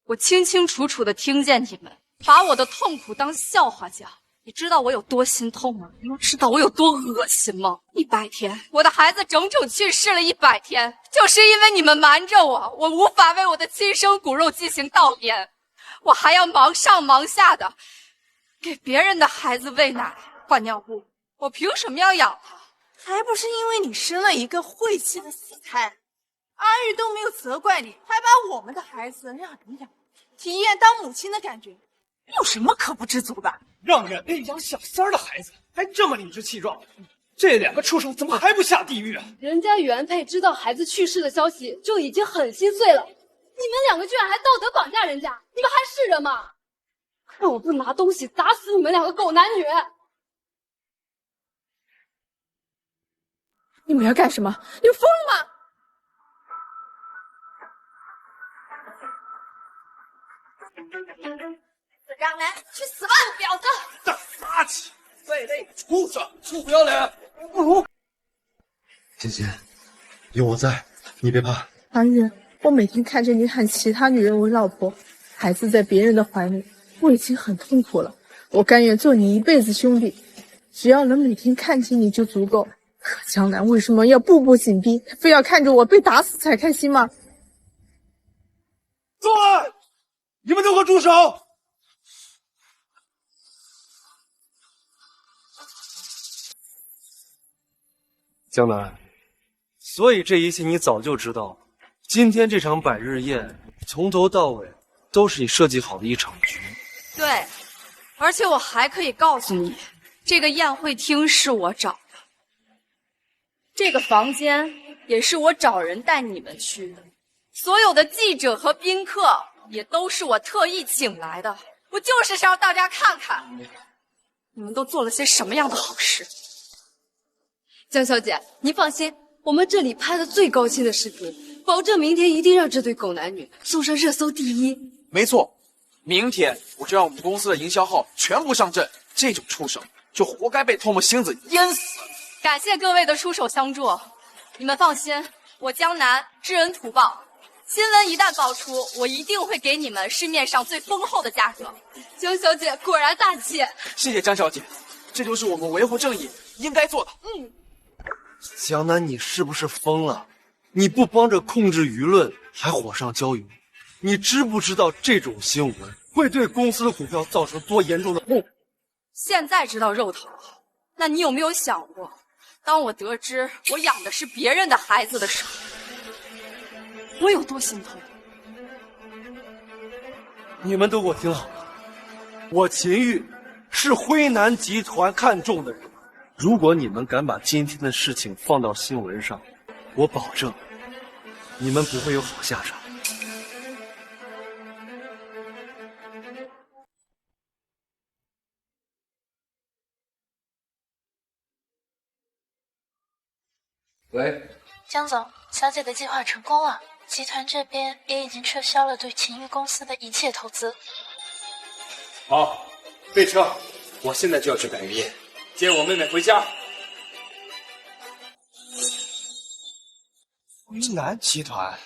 我清清楚楚的听见你们把我的痛苦当笑话讲。你知道我有多心痛吗？你知道我有多恶心吗？100天，我的孩子整整去世了100天，就是因为你们瞒着我，我无法为我的亲生骨肉进行悼念，我还要忙上忙下的给别人的孩子喂奶换尿布，我凭什么要养他？还不是因为你生了一个晦气的死胎，阿玉都没有责怪你，还把我们的孩子让人养，体验当母亲的感觉，有什么可不知足的？让原配养小三儿的孩子，还这么理直气壮，这两个畜生怎么还不下地狱啊？人家原配知道孩子去世的消息就已经很心碎了，你们两个居然还道德绑架人家，你们还是人吗？看我不拿东西砸死你们两个狗男女！你们要干什么？你们疯了吗？让人去死吧，婊子！大撒气，废类，畜生，臭不要脸！不如欣欣，有我在，你别怕。阿玉，我每天看着你喊其他女人为老婆，孩子在别人的怀里，我已经很痛苦了。我甘愿做你一辈子兄弟，只要能每天看见你就足够。可江南为什么要步步紧逼，非要看着我被打死才开心吗？坐！你们都给我住手！江南，所以这一切你早就知道。今天这场百日宴，从头到尾都是你设计好的一场局。对，而且我还可以告诉你，这个宴会厅是我找的，这个房间也是我找人带你们去的，所有的记者和宾客也都是我特意请来的。我就是想让大家看看，你们都做了些什么样的好事。江小姐，您放心，我们这里拍的最高清的视频，保证明天一定让这对狗男女送上热搜第一。没错，明天我就让我们公司的营销号全部上阵，这种畜生就活该被唾沫星子淹死。感谢各位的出手相助，你们放心，我江南知恩图报，新闻一旦爆出，我一定会给你们市面上最丰厚的价格。江小姐果然大气，谢谢江小姐，这就是我们维护正义应该做的。江南，你是不是疯了？你不帮着控制舆论，还火上浇油，你知不知道这种新闻会对公司的股票造成多严重的后果？现在知道肉疼了，那你有没有想过，当我得知我养的是别人的孩子的时候，我有多心痛？你们都给我听好了，我秦玉是辉南集团看中的人。如果你们敢把今天的事情放到新闻上，我保证你们不会有好下场。喂，江总，小姐的计划成功了，集团这边也已经撤销了对秦玉公司的一切投资。好，备车，我现在就要去白云宴，接我妹妹回家。辉南集团，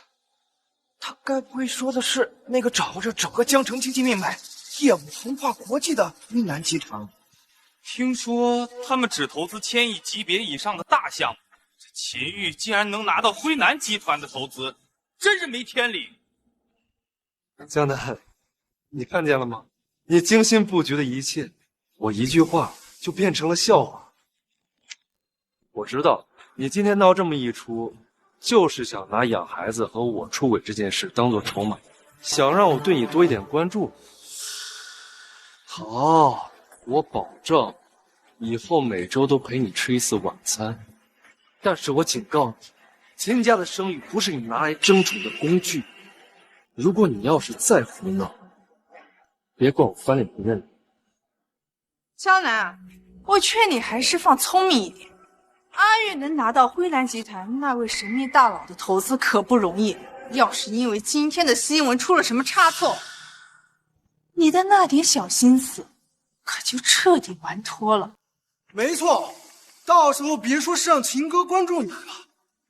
他该不会说的是那个掌握着整个江城经济命脉、业务横跨国际的辉南集团？听说他们只投资1000亿级别以上的大项目，这秦玉竟然能拿到辉南集团的投资，真是没天理！江南，你看见了吗？你精心布局的一切，我一句话就变成了笑话。我知道你今天闹这么一出，就是想拿养孩子和我出轨这件事当做筹码，想让我对你多一点关注。好，我保证以后每周都陪你吃一次晚餐。但是我警告你，秦家的声誉不是你拿来争宠的工具。如果你要是再胡闹，别怪我翻脸不认人。江南，我劝你还是放聪明一点。阿玉能拿到辉南集团那位神秘大佬的投资可不容易，要是因为今天的新闻出了什么差错，你的那点小心思可就彻底玩脱了。没错，到时候别说是让秦哥关注你了，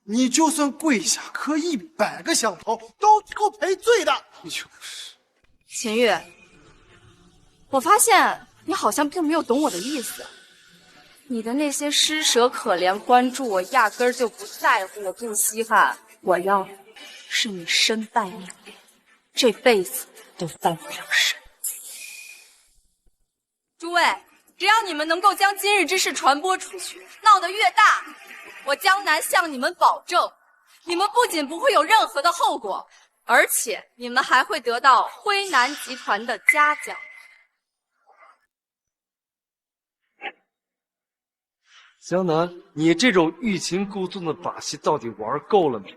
你就算跪下磕100个响头都够赔罪的。秦玉，我发现你好像并没有懂我的意思。你的那些施舍可怜关注，我压根儿就不在乎，我不稀罕。我要的是你身败名裂，这辈子都翻不了身。诸位，只要你们能够将今日之事传播出去，闹得越大，我江南向你们保证，你们不仅不会有任何的后果，而且你们还会得到辉南集团的嘉奖。江南，你这种欲擒故纵的把戏到底玩够了没？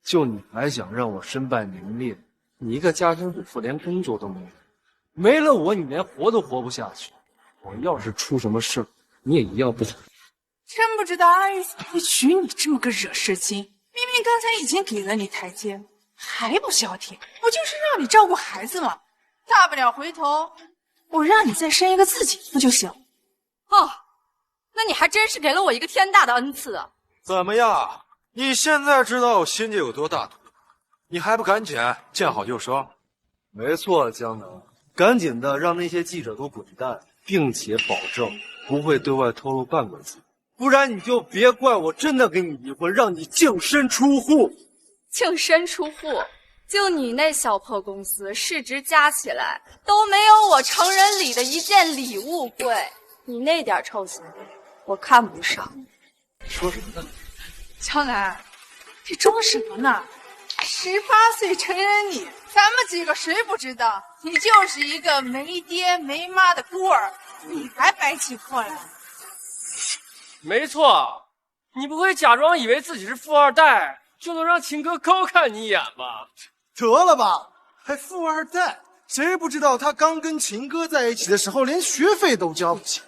就你还想让我身败名裂？你一个家庭主妇连工作都没有，没了我你连活都活不下去。我要是出什么事儿，你也一样不好。真不知道阿玉怎么会娶你这么个惹事精，明明刚才已经给了你台阶，还不消停，不就是让你照顾孩子吗？大不了回头我让你再生一个自己不就行？哦，那你还真是给了我一个天大的恩赐啊！怎么样？你现在知道我心机有多大度了？你还不赶紧见好就收？没错，江南，赶紧的让那些记者都滚蛋，并且保证不会对外透露半个字，不然你就别怪我真的跟你离婚，让你净身出户。净身出户？就你那小破公司，市值加起来都没有我成人礼的一件礼物贵。你那点臭钱，我看不上。说什么呢？江南，你装什么呢？18岁成人礼，咱们几个谁不知道？你就是一个没爹没妈的孤儿，你还摆起货来？没错，你不会假装以为自己是富二代就能让秦哥高看你一眼吧？得了吧，还富二代？谁不知道他刚跟秦哥在一起的时候连学费都交不起？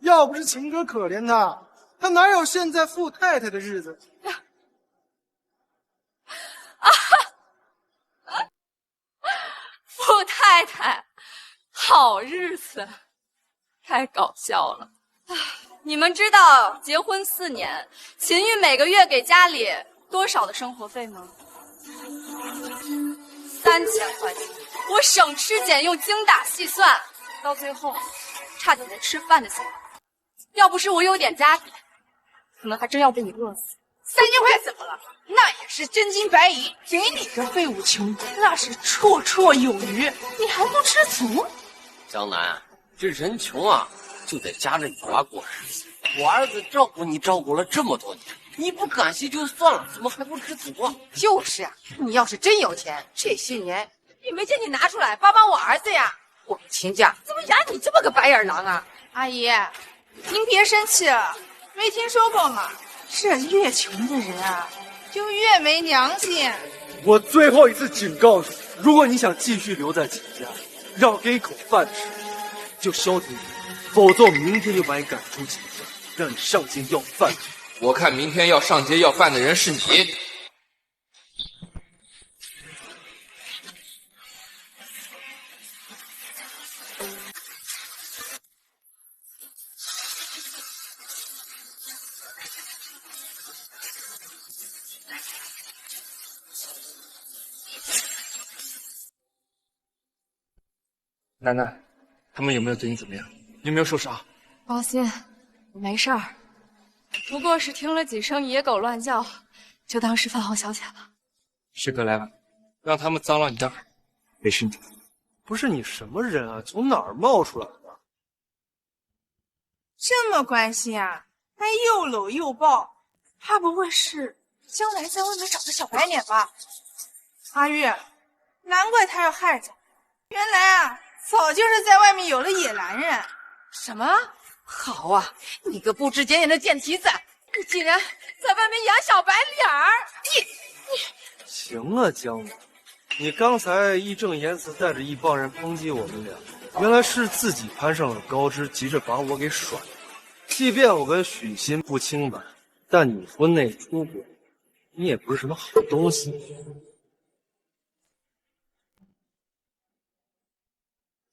要不是秦哥可怜他，他哪有现在富太太的日子？富太太，好日子，太搞笑了。你们知道结婚4年，秦玉每个月给家里多少的生活费吗？3000块钱。我省吃俭用，精打细算，到最后差点连吃饭的钱。要不是我有点家底，可能还真要被你饿死。3000块怎么了？那也是真金白银，给你个废物穷鬼，那是绰绰有余，你还不知足？江南，这人穷啊，就得夹着尾巴过日子。我儿子照顾你照顾了这么多年，你不感谢就算了，怎么还不知足啊？就是啊，你要是真有钱，这些年你没见你拿出来帮帮我儿子呀？我们秦家怎么养你这么个白眼狼啊？阿姨，您别生气了，没听说过吗？这越穷的人啊，就越没良心。我最后一次警告你，如果你想继续留在秦家，让给口饭吃，就消停点，否则我明天就把你赶出秦家，让你上街要饭去。我看明天要上街要饭的人是你。楠楠，他们有没有对你怎么样？有没有受伤？放心，我没事儿，不过是听了几声野狗乱叫，就当是饭后消遣了。师哥来了，让他们脏了你的耳，没事的。不是你什么人啊？从哪儿冒出来的？这么关心啊，还又搂又抱，怕不会是将来在外面找的小白脸吧？阿玉，难怪他要害咱，原来啊，早就是在外面有了野男人。什么？好啊，你个不知检点的贱蹄子，你竟然在外面养小白脸儿！你行啊，江南，你刚才义正言辞带着一帮人抨击我们俩，原来是自己攀上了高枝，急着把我给甩了。即便我跟许昕不清白，但你婚内出轨，你也不是什么好东西。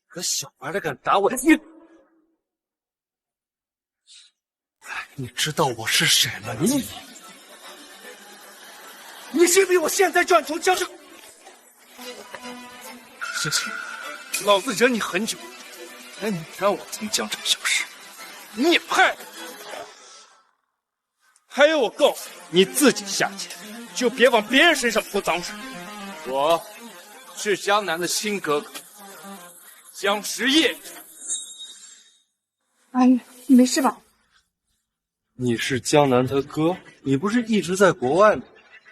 可小白的敢打我的爹！你知道我是谁吗？你信不信我现在就让你从江城？行行，老子忍你很久，但你让我从江城消失，你也配？还有，我告诉你，你自己下界，就别往别人身上泼脏水。我是江南的亲哥哥，江时夜。阿玉，你没事吧？你是江南他哥，你不是一直在国外吗？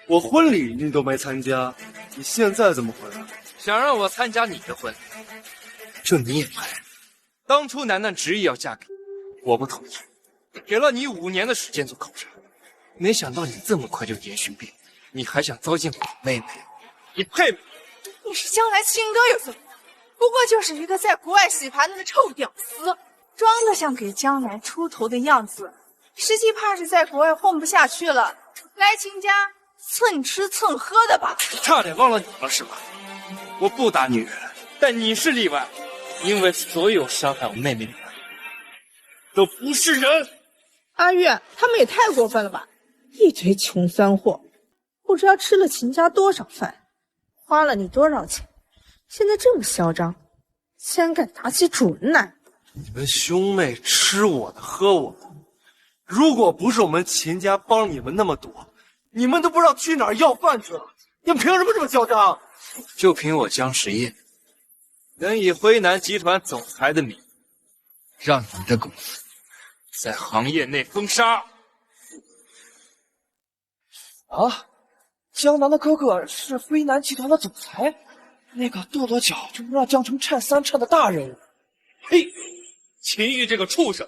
我婚礼你都没参加，你现在怎么回来？想让我参加你的婚礼，这你也配？当初楠楠执意要嫁给我不同意，给了你5年的时间做考察，没想到你这么快就严刑逼供，你还想糟践我妹妹，你配吗？你是江南亲哥又怎么？不过就是一个在国外洗盘子的臭屌丝，装的像给江南出头的样子，实际怕是在国外混不下去了，来秦家蹭吃蹭喝的吧？差点忘了你了是吧？我不打女人，但你是例外，因为所有伤害我妹妹的人都不是人。阿玉，他们也太过分了吧！一堆穷酸货，不知道吃了秦家多少饭，花了你多少钱，现在这么嚣张，竟然敢打起主人来！你们兄妹吃我的喝我的，如果不是我们秦家帮你们那么多，你们都不知道去哪儿要饭去了。你们凭什么这么嚣张？就凭我江时夜，能以辉南集团总裁的名义，让你的公司在行业内封杀。啊，江南的哥哥是辉南集团的总裁，那个跺跺脚就能让江城颤3颤的大人物。嘿，秦玉这个畜生，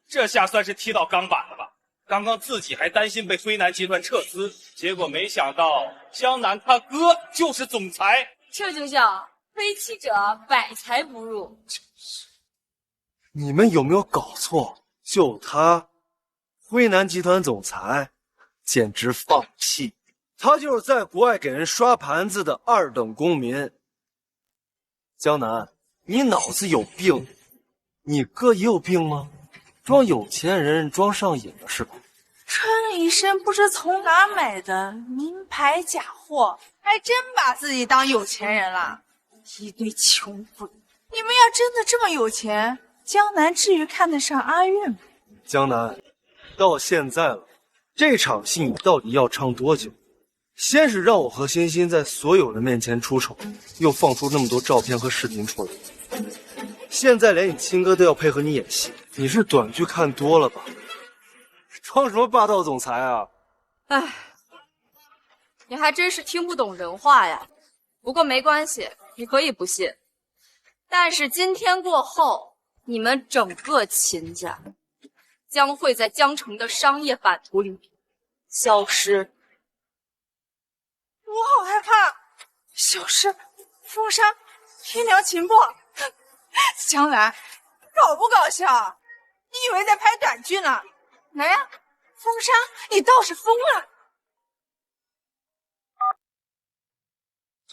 这下算是踢到钢板了吧？刚刚自己还担心被辉南集团撤资，结果没想到江南他哥就是总裁。这就叫非欺者百财不入。你们有没有搞错？就他，辉南集团总裁，简直放屁！他就是在国外给人刷盘子的2等公民。江南，你脑子有病！你哥也有病吗？装有钱人装上瘾了是吧？穿了一身不知从哪买的名牌假货，还真把自己当有钱人了。一堆穷鬼！你们要真的这么有钱，江南至于看得上阿玉吗？江南，到现在了，这场戏你到底要唱多久？先是让我和欣欣在所有人面前出丑，又放出那么多照片和视频出来，现在连你亲哥都要配合你演戏，你是短剧看多了吧？装什么霸道总裁啊？唉，你还真是听不懂人话呀。不过没关系，你可以不信，但是今天过后，你们整个秦家将会在江城的商业版图里消失。我好害怕，消失、封杀、天良秦部，江南，搞不搞笑？你以为在拍短剧呢？来呀，风山，你倒是疯了！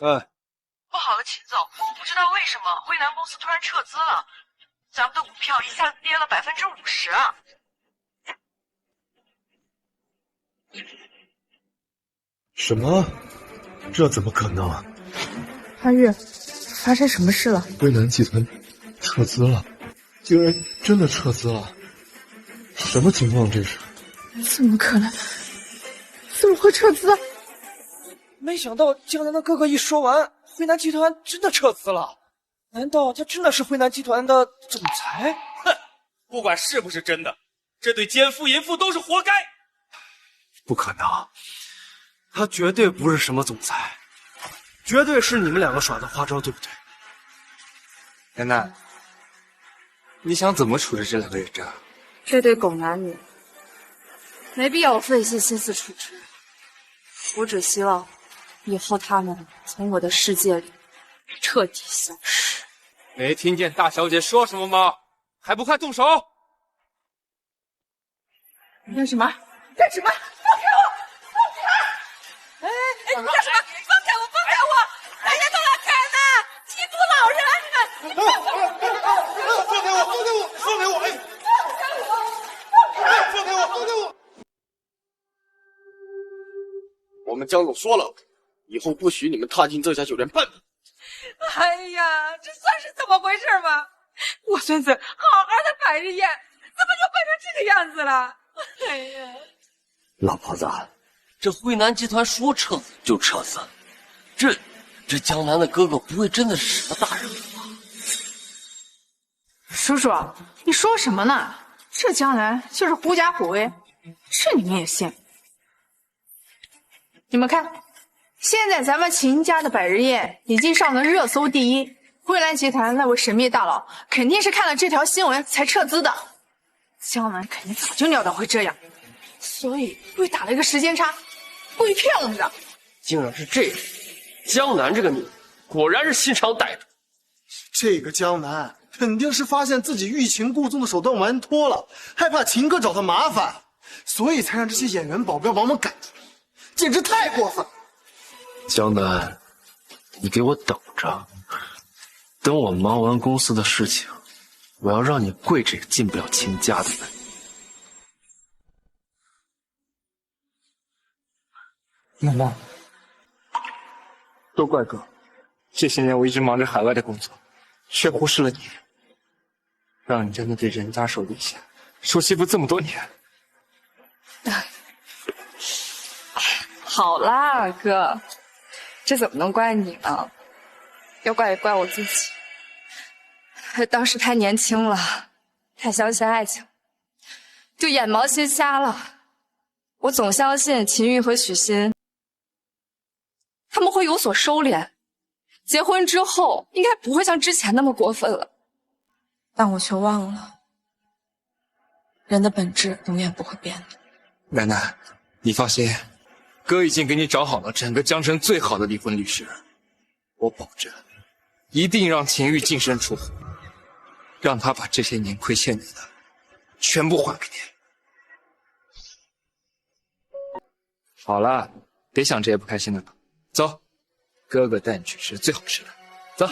哎，不好了，秦总，不知道为什么辉南公司突然撤资了，咱们的股票一下子跌了50%啊！什么？这怎么可能？阿玉，发生什么事了？辉南集团撤资了，竟然真的撤资了！什么情况这是？怎么可能？怎么会撤资？没想到江南的哥哥一说完，辉南集团真的撤资了。难道他真的是辉南集团的总裁？哼，不管是不是真的，这对奸夫淫妇都是活该。不可能，他绝对不是什么总裁，绝对是你们两个耍的花招，对不对？楠楠，你想怎么处置这两个人渣？这对狗男女，没必要费尽心思处置。我只希望以后他们从我的世界里彻底消失。没听见大小姐说什么吗？还不快动手！你干什么？干什么？放开我！放开！哎，你干什么？放开我！放开我！大家都来看呢，欺负老人！放开我！放开我！放开我！哎！放开我！放开我！我们江总说了，以后不许你们踏进这家酒店半步。哎呀，这算是怎么回事嘛？我孙子好好的百日宴，怎么就变成这个样子了？哎呀！老婆子，这辉南集团说撤资就撤资，这江南的哥哥不会真的是什么大人物吧？叔叔，你说什么呢？这江南就是狐假虎威，这你们也信？你们看，现在咱们秦家的百日宴已经上了热搜第一，辉南集团那位神秘大佬肯定是看了这条新闻才撤资的。江南肯定早就料到会这样，所以故意打了一个时间差，故意骗我们的。竟然是这样！江南这个女人果然是心肠歹毒。这个江南肯定是发现自己欲擒故纵的手段玩脱了，害怕秦哥找他麻烦，所以才让这些演员保镖把我们赶出来，简直太过分了。江南，你给我等着，等我忙完公司的事情，我要让你跪着也进不了秦家的门。楠楠，都怪哥，这些年我一直忙着海外的工作，却忽视了你，让你在那对人渣手底下受欺负这么多年。好啦，哥，这怎么能怪你呢？要怪也怪我自己。当时太年轻了，太相信爱情，就眼毛心瞎了。我总相信秦玉和许昕他们会有所收敛，结婚之后应该不会像之前那么过分了。但我却忘了，人的本质永远不会变的。楠楠，你放心，哥已经给你找好了整个江城最好的离婚律师，我保证，一定让秦玉净身出户，让他把这些年亏欠你的全部还给你。好了，别想这些不开心的了，走，哥哥带你去吃最好吃的，走。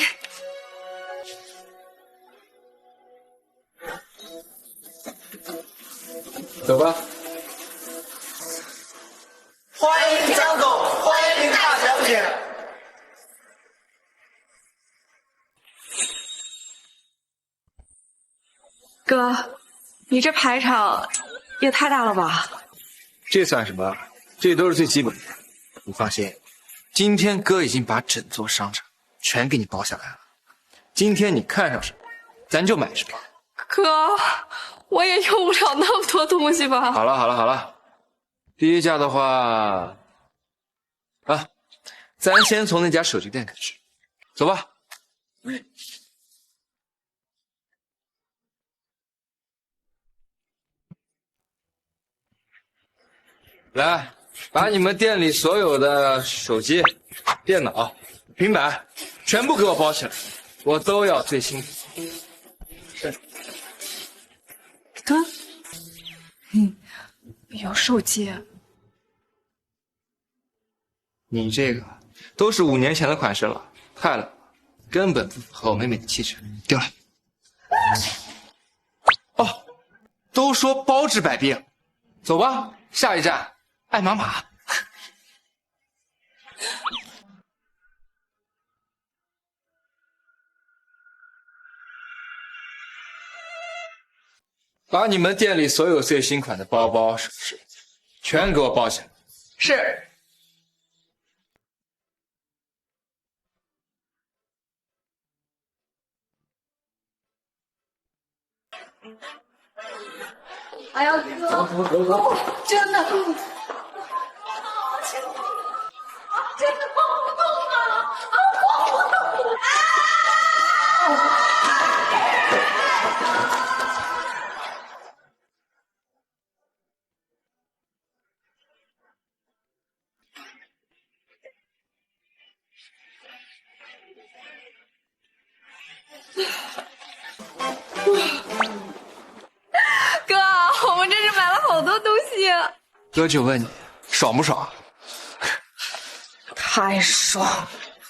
走吧。欢迎江总，欢迎大小姐。哥，你这排场也太大了吧？这算什么？这都是最基本的。你放心，今天哥已经把整座商场全给你包下来了。今天你看上什么，咱就买什么。哥，我也用不了那么多东西吧？好了好了好了，第一家的话，咱先从那家手机店开始，走吧。来，把你们店里所有的手机、电脑、平板全部给我包起来，我都要最新的。是。哥，有手机。你这个都是5年前的款式了，太冷了，根本不符合我妹妹的气质，丢了。哦，都说包治百病，走吧，下一站爱马马。把你们店里所有最新款的包包、首饰全给我包起来。是。哎呀，哥，真的，真的晃不动了，晃不动了！哥，我们这是买了好多东西。哥就问你，爽不爽？太爽！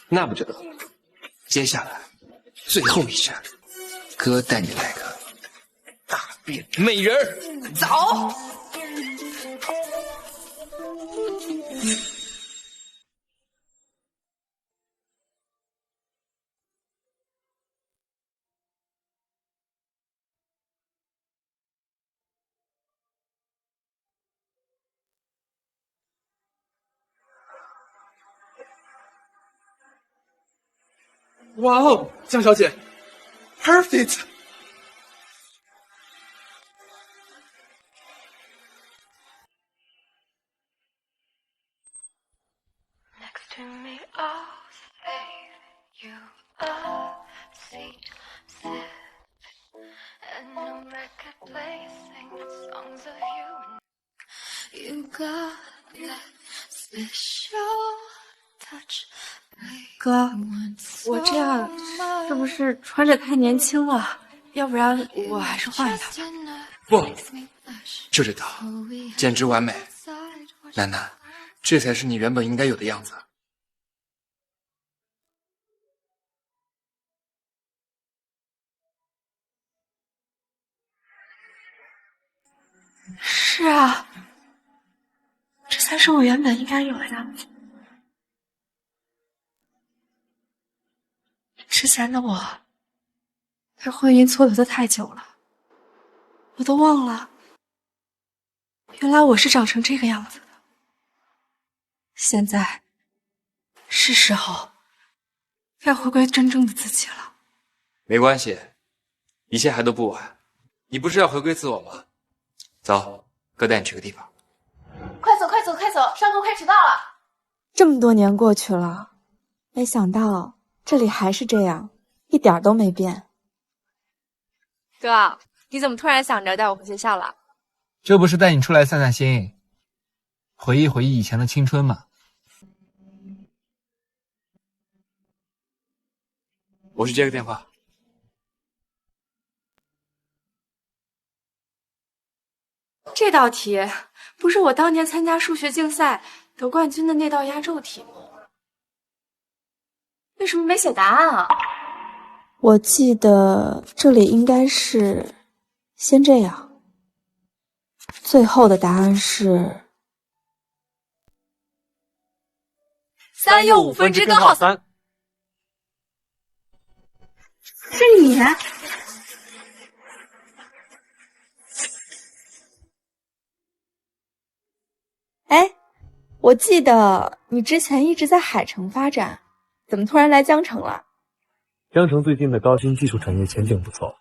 那不就得了？接下来最后一站，哥带你来个大变美人儿。走。哇哦，江小姐 ，perfect！ 哥，我这样是不是穿着太年轻了？要不然我还是换一套吧。不，就这套，简直完美。楠楠，这才是你原本应该有的样子。是啊，这才是我原本应该有的样子。之前的我，对婚姻蹉跎的太久了，我都忘了，原来我是长成这个样子的。现在，是时候该回归真正的自己了。没关系，一切还都不晚。你不是要回归自我吗？走，哥带你去个地方。快走快走快走，上课快迟到了。这么多年过去了，没想到这里还是这样，一点都没变。哥，你怎么突然想着带我回学校了？这不是带你出来散散心，回忆回忆以前的青春吗？我去接个电话。这道题不是我当年参加数学竞赛得冠军的那道压轴题目，为什么没写答案啊？我记得这里应该是先这样，最后的答案是3又5分之根号3。是你？哎，我记得你之前一直在海城发展，怎么突然来江城了？江城最近的高新技术产业前景不错，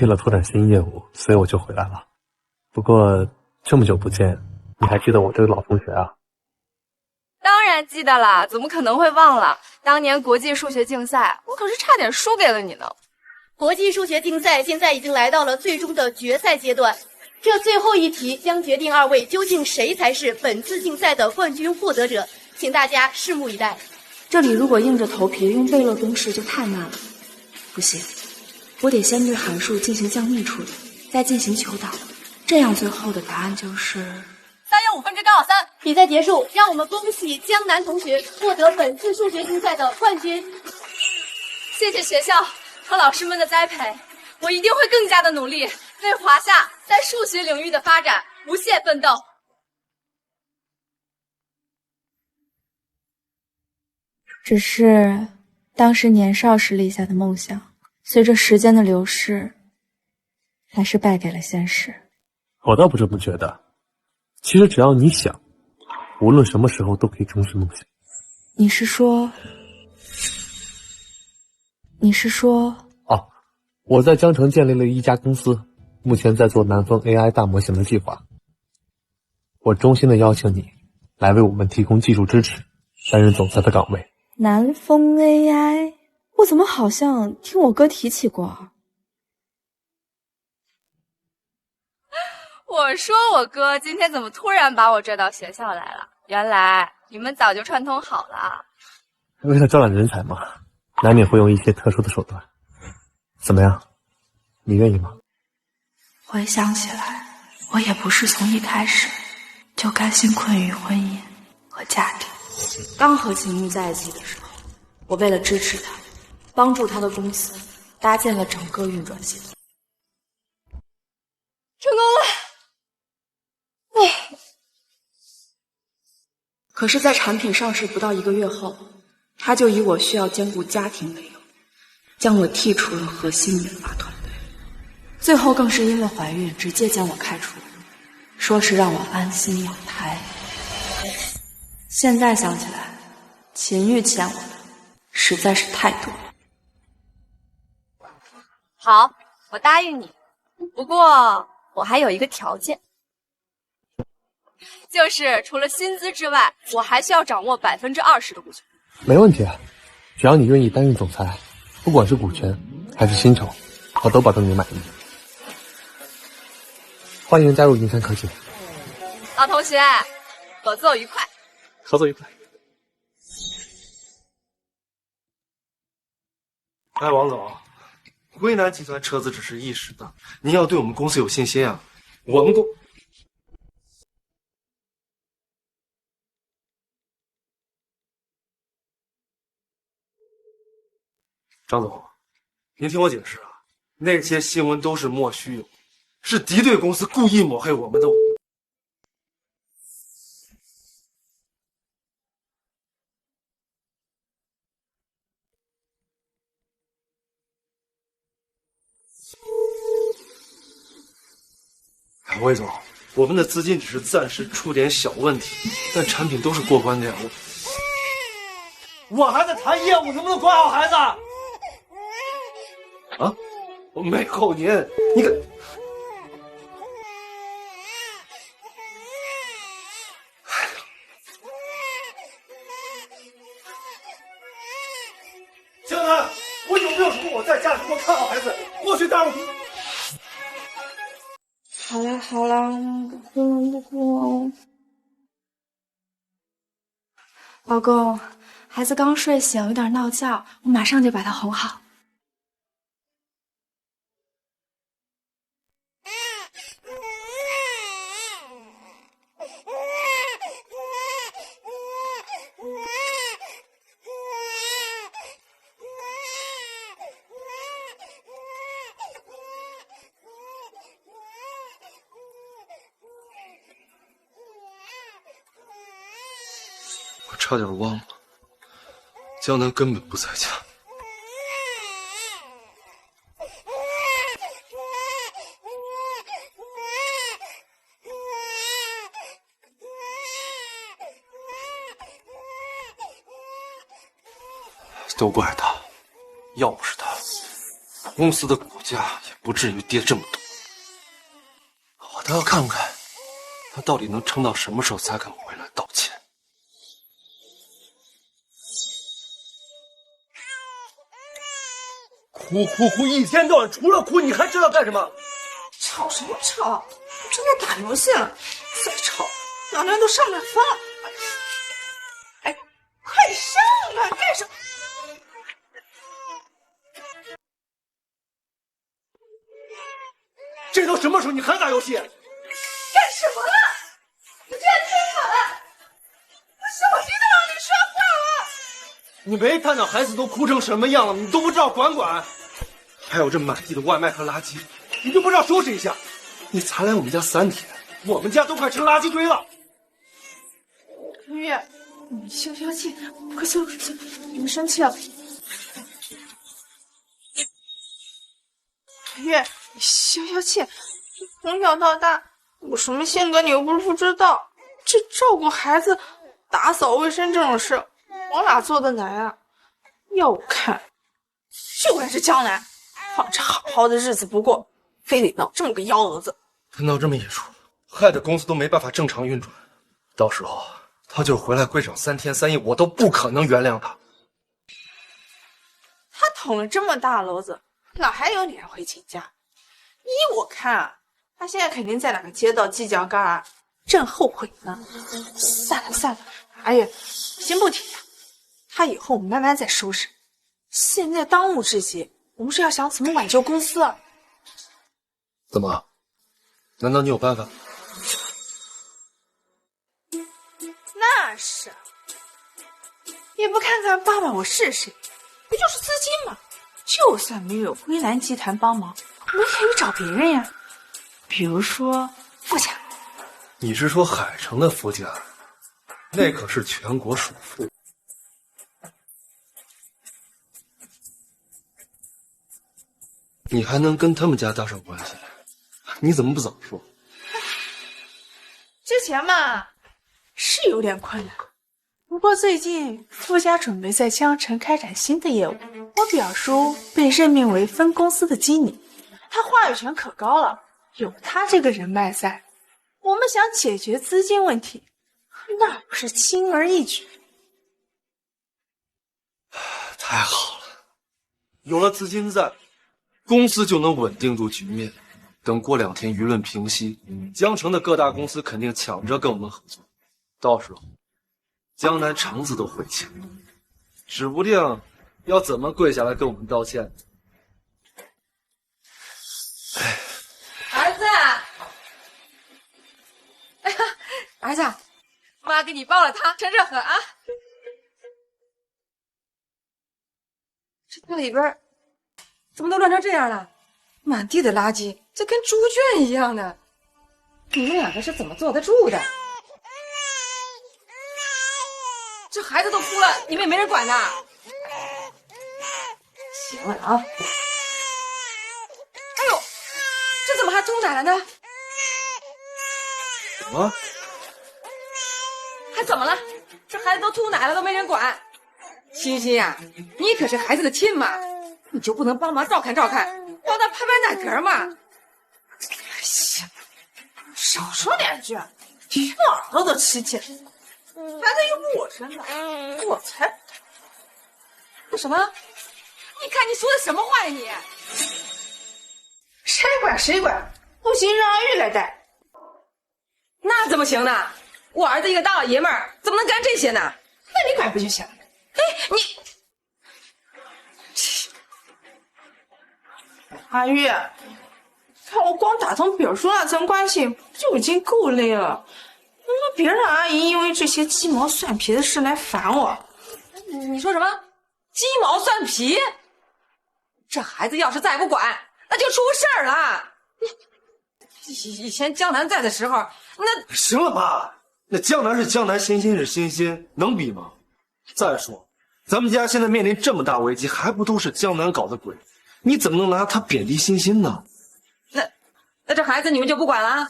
为了拓展新业务，所以我就回来了。不过这么久不见，你还记得我这个老同学啊？当然记得了，怎么可能会忘了？当年国际数学竞赛，我可是差点输给了你呢。国际数学竞赛现在已经来到了最终的决赛阶段，这最后一题将决定二位究竟谁才是本次竞赛的冠军获得者，请大家拭目以待。这里如果硬着头皮用贝勒公式就太慢了，不行，我得先对函数进行降幂处理，再进行求导，这样最后的答案就是3.5刚好3。比赛结束，让我们恭喜江南同学获得本次数学竞赛的冠军。谢谢学校和老师们的栽培，我一定会更加的努力，为华夏在数学领域的发展不懈奋斗。只是当时年少时立下的梦想，随着时间的流逝，还是败给了现实。我倒不这么觉得，其实只要你想，无论什么时候都可以终止梦想。你是说？哦，我在江城建立了一家公司，目前在做南风 AI 大模型的计划。我衷心的邀请你来为我们提供技术支持，担任总裁的岗位。南风 AI， 我怎么好像听我哥提起过啊？我说我哥今天怎么突然把我拽到学校来了？原来你们早就串通好了。为了招揽人才嘛，难免会用一些特殊的手段。怎么样，你愿意吗？回想起来，我也不是从一开始就甘心困于婚姻和家庭。刚和秦玉在一起的时候，我为了支持他，帮助他的公司搭建了整个运转系统，成功了。可是，在产品上市不到1个月后，他就以我需要兼顾家庭为由，将我剔除了核心研发团队，最后更是因为怀孕直接将我开除，说是让我安心养胎。现在想起来，秦玉欠我的实在是太多了。好，我答应你，不过我还有一个条件，就是除了薪资之外，我还需要掌握20%的股权。没问题啊，只要你愿意担任总裁，不管是股权还是薪酬，我都保证你满意。欢迎加入银山科技。老同学，合作愉快。合作愉快。哎，王总，辉南集团撤资只是一时的，您要对我们公司有信心啊！我们公……张总，您听我解释啊，那些新闻都是莫须有，是敌对公司故意抹黑我们的。魏总，我们的资金只是暂时出点小问题，但产品都是过关的呀。我还在谈业务，能不能管好孩子？啊，我没扣您，你可……江南，我有没有说我在家里给我看好孩子？过去耽误。好啦好啦，不哭了不哭了。老公，孩子刚睡醒，有点闹觉，我马上就把他哄好。我差点忘了，江南根本不在家。都怪他，要不是他，公司的股价也不至于跌这么多。我倒要看看，他到底能撑到什么时候才肯回来道歉。哭，一天到晚除了哭，你还知道干什么？吵什么吵？正在打游戏了，再吵，娘娘都上来翻了。哎，快上啊！干什么？这都什么时候，你还打游戏？干什么了？你这样你没看到孩子都哭成什么样了，你都不知道管管？还有这满地的外卖和垃圾，你就不知道收拾一下？你才来我们家3天，我们家都快成垃圾堆了。月，你消消气，快消消气，别生气了。月，你消消气，从小到大我什么性格你又不是不知道，这照顾孩子、打扫卫生这种事，我哪做得来啊？要我看，就该是江南，放着好好的日子不过，非得闹这么个幺蛾子。他闹这么一出，害得公司都没办法正常运转。到时候他就回来跪找3天3夜，我都不可能原谅他。他捅了这么大篓子，哪还有脸回亲家？依我看啊，他现在肯定在哪个街道犄角旮旯，正后悔呢。算了算了，哎呀，先不提他，他以后我们慢慢再收拾。现在当务之急，我们是要想怎么挽救公司啊。怎么？难道你有办法？那是，也不看看爸爸我是谁，不就是资金吗？就算没有辉南集团帮忙，我们可以找别人呀，比如说富家。你是说海城的富家？那可是全国首富。你还能跟他们家搭上关系？你怎么不早说？之前嘛，是有点困难。不过最近富家准备在江城开展新的业务，我表叔被任命为分公司的经理，他话语权可高了。有他这个人脉在，我们想解决资金问题，那不是轻而易举。太好了，有了资金在，公司就能稳定住局面。等过2天舆论平息，江城的各大公司肯定抢着跟我们合作，到时候江南肠子都悔青，指不定要怎么跪下来跟我们道歉。儿子，哎呀，儿子，妈给你煲了汤，趁热喝啊。这里边怎么都乱成这样了？满地的垃圾，这跟猪圈一样的。你们两个是怎么坐得住的？这孩子都哭了，你们也没人管呐？行了啊！哎呦，这怎么还吐奶了呢？怎么？还怎么了？这孩子都吐奶了，都没人管。欣欣呀，你可是孩子的亲妈，你就不能帮忙照看照看，帮他拍拍奶壳吗？哎呀，少说2句，听了耳朵都起茧。孩子又不我生的，我才说什么？你看你说的什么话呀你？谁管谁管，不行让阿玉来带。那怎么行呢？我儿子一个大老爷们儿，怎么能干这些呢？那你管不就行了？哎，你阿玉，看我光打通表叔那层关系就已经够累了，那别让阿姨因为这些鸡毛蒜皮的事来烦我。你说什么？鸡毛蒜皮？这孩子要是再不管，那就出事儿了。以前江南在的时候，那行了吧？那江南是江南，欣欣是欣欣，能比吗？再说，咱们家现在面临这么大危机，还不都是江南搞的鬼？你怎么能拿他贬低欣欣呢？那这孩子你们就不管了？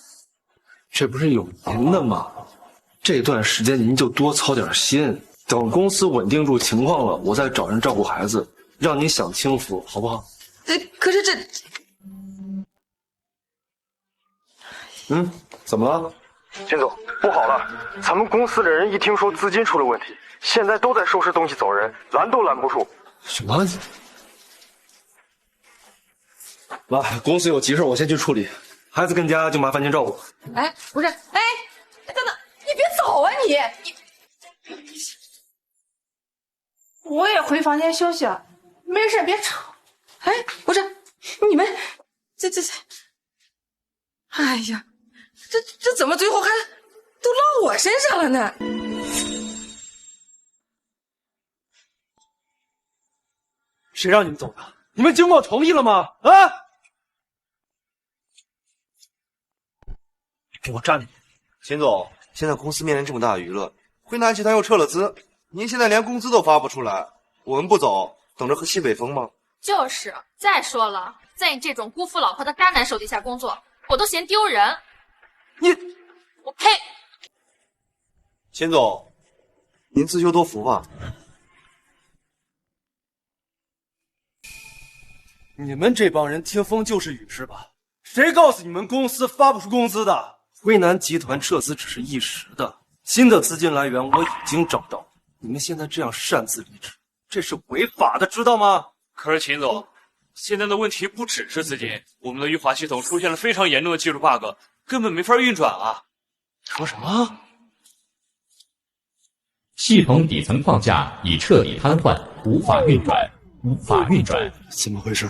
这不是有您的吗？这段时间您就多操点心，等公司稳定住情况了，我再找人照顾孩子，让您享清福，好不好？可是这……怎么了？金总，不好了！咱们公司的人一听说资金出了问题，现在都在收拾东西走人，拦都拦不住。什么？妈，公司有急事，我先去处理。孩子跟家就麻烦您照顾。哎，不是，哎，等等，你别走啊你！我也回房间休息了，没事别吵。哎，不是，你们这，哎呀，这怎么最后还都落我身上了呢？谁让你们走的？你们经过同意了吗？啊！给我站住！秦总，现在公司面临这么大的舆论，辉南集团又撤了资，您现在连工资都发不出来，我们不走，等着喝西北风吗？就是，再说了，在你这种辜负老婆的渣男手底下工作，我都嫌丢人。我呸！秦总，您自求多福吧。你们这帮人听风就是雨是吧？谁告诉你们公司发不出工资的？辉南集团撤资只是一时的，新的资金来源我已经找到。你们现在这样擅自离职，这是违法的，知道吗？可是秦总，现在的问题不只是资金，我们的预华系统出现了非常严重的技术 bug， 根本没法运转啊！说什么？系统底层框架已彻底瘫痪，无法运转，无法运转。怎么回事？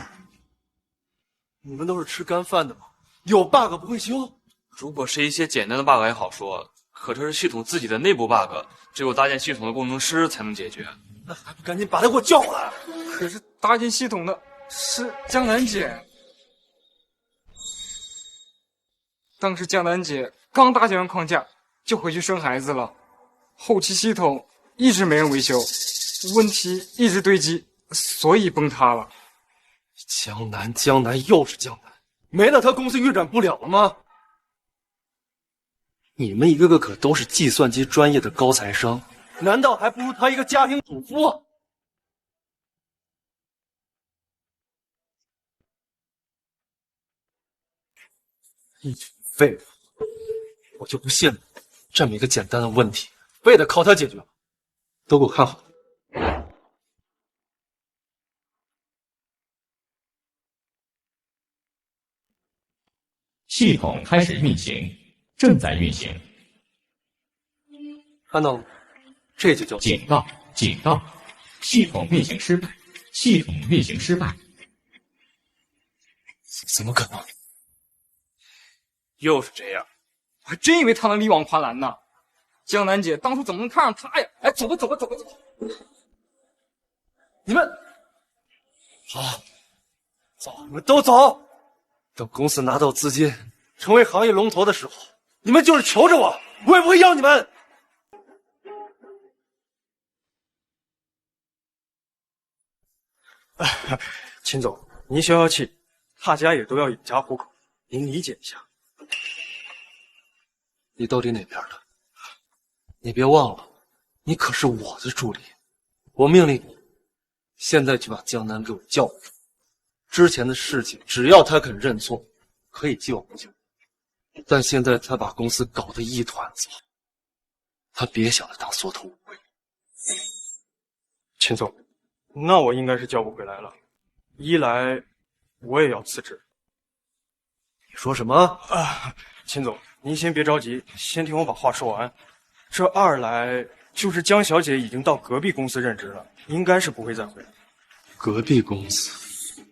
你们都是吃干饭的吗？有 bug 不会修？如果是一些简单的 bug 还好说，可这是系统自己的内部 bug， 只有搭建系统的工程师才能解决。那还不赶紧把他给我叫过来！可是搭建系统的是江南姐，当时江南姐刚搭建完框架就回去生孩子了，后期系统一直没人维修，问题一直堆积，所以崩塌了。江南又是江南，没了他公司运转不了了吗？你们一个个可都是计算机专业的高材生，难道还不如他一个家庭主妇？一群废物！我就不信了，这么一个简单的问题，非得靠他解决吗？都给我看好！系统开始运行，正在运行。看到了吗？这就叫警告！警告！系统运行失败！系统运行失败！怎么可能？又是这样，我还真以为他能力挽狂澜呢。江南姐当初怎么能看上他呀？哎，走吧，走吧，走吧，走吧。你们好，走，你们都走。等公司拿到资金，成为行业龙头的时候，你们就是求着我，我也不会要你们。秦总，您消消气，大家也都要养家糊口，您理解一下。你到底哪边的？你别忘了，你可是我的助理，我命令你，现在就把江南给我叫回来。之前的事情，只要他肯认错，可以记我不清。但现在他把公司搞得一团糟，他别想着当缩头乌龟。秦总，那我应该是叫不回来了。一来，我也要辞职。你说什么？啊，秦总，您先别着急，先听我把话说完。这二来，就是江小姐已经到隔壁公司任职了，应该是不会再回来。隔壁公司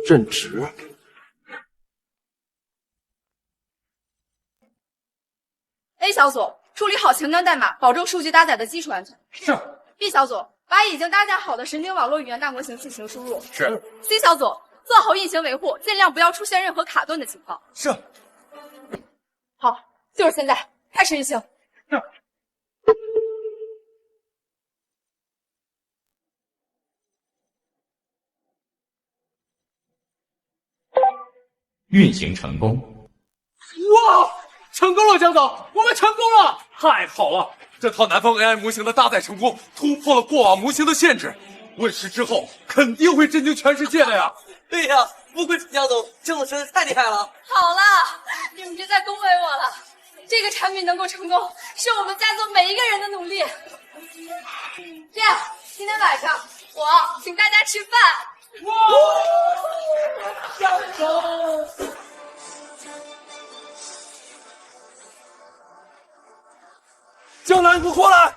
任职？A 小组处理好前端代码，保证数据搭载的基础安全。是。B 小组把已经搭建好的神经网络语言大模型进行输入。是。C 小组做好运行维护，尽量不要出现任何卡顿的情况。是。好，就是现在，开始运行。是。运行成功。哇！成功了，江总，我们成功了！太好了，这套南方 AI 模型的搭载成功，突破了过往模型的限制。问世之后，肯定会震惊全世界的呀！对呀，不愧是江总，江总真是太厉害了。好了，你们别再恭维我了。这个产品能够成功，是我们家族每一个人的努力。这样，今天晚上我请大家吃饭。哇！江总。江南，你给我过来！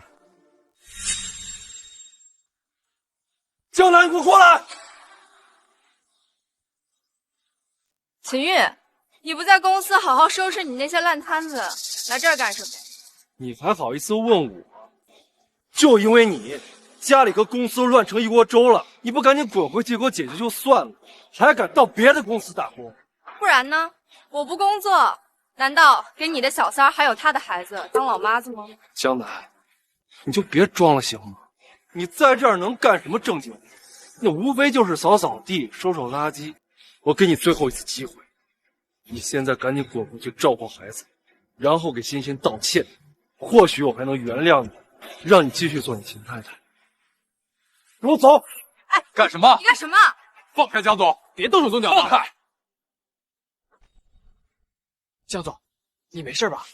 江南，你给我过来！秦玉，你不在公司好好收拾你那些烂摊子，来这儿干什么？你还好意思问我？就因为你，家里和公司乱成一锅粥了，你不赶紧滚回去给我解决就算了，还敢到别的公司打工？不然呢？我不工作，难道给你的小三儿还有他的孩子当老妈子吗？江南，你就别装了行吗？你在这儿能干什么正经活？那无非就是扫扫地、收收垃圾。我给你最后一次机会，你现在赶紧滚回去照顾孩子，然后给欣欣道歉，或许我还能原谅你，让你继续做你秦太太。给我走！哎，干什么？你干什么？放开江总，别动手动脚的！放开！江总，你没事吧？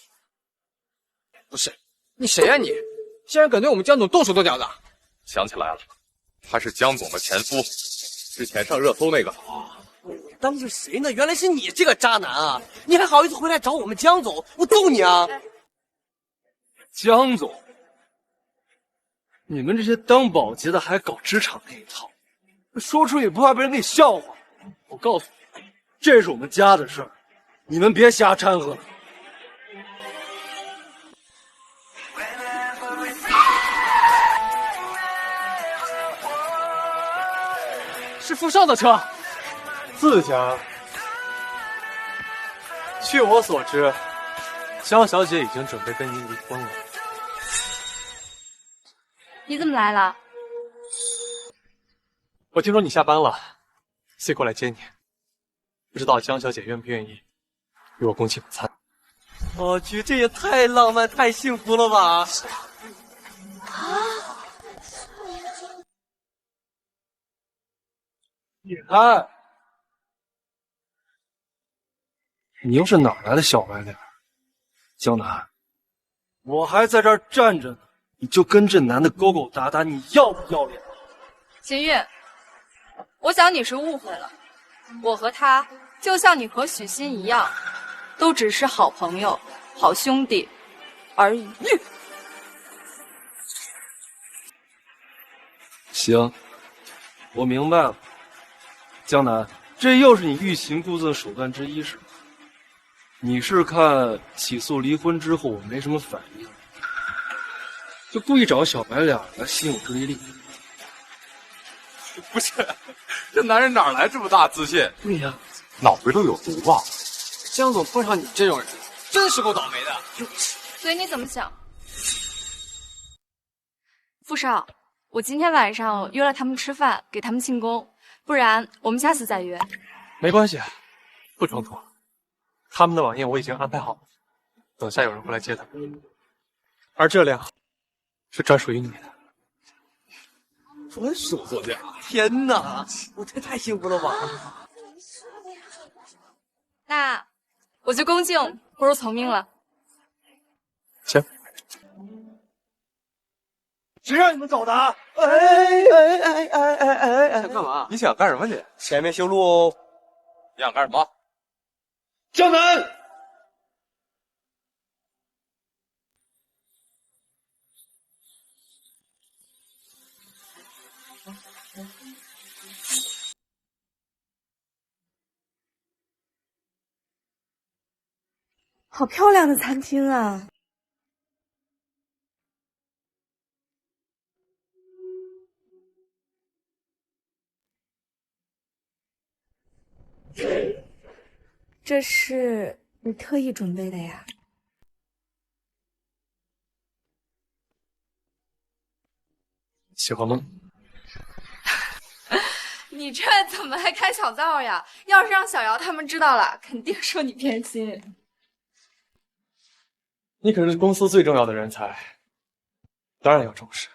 不是，你谁呀你？竟然敢对我们江总动手动脚的！想起来了，她是江总的前夫，之前上热搜那个。当是谁呢？原来是你这个渣男啊！你还好意思回来找我们江总？我揍你啊！江总，你们这些当保洁的还搞职场那一套，说出也不怕被人给笑话。我告诉你，这是我们家的事儿，你们别瞎掺和。是富少的车。自家。据我所知，江小姐已经准备跟您离婚了。你怎么来了？我听说你下班了，所以过来接你。不知道江小姐愿不愿意与我共进晚餐？我去，这也太浪漫、太幸福了吧！你看，你又是哪来的小白脸？江南，我还在这儿站着呢，你就跟这男的勾勾搭搭，你要不要脸？秦玉，我想你是误会了，我和他就像你和许昕一样，都只是好朋友、好兄弟而已。行，我明白了。江南，这又是你欲擒故纵手段之一是吧？你是看起诉离婚之后我没什么反应，就故意找个小白脸来吸引我注意力。不是，这男人哪来这么大自信？对呀，脑子都有毒啊！江总碰上你这种人，真是够倒霉的。所以你怎么想？傅少，我今天晚上约了他们吃饭，给他们庆功，不然我们下次再约。没关系，不冲突。他们的晚宴我已经安排好了，等下有人会来接他们。而这辆是专属于你的。专属座驾！天哪，我这太幸福了吧！那我就恭敬不如从命了。行。谁让你们走的？想干嘛？你想干什么你？前面修路哦。你想干什么？江南。好漂亮的餐厅啊！这是你特意准备的呀？喜欢吗？你这怎么还开小灶呀？要是让小姚他们知道了，肯定说你偏心。你可是公司最重要的人才，当然要重视。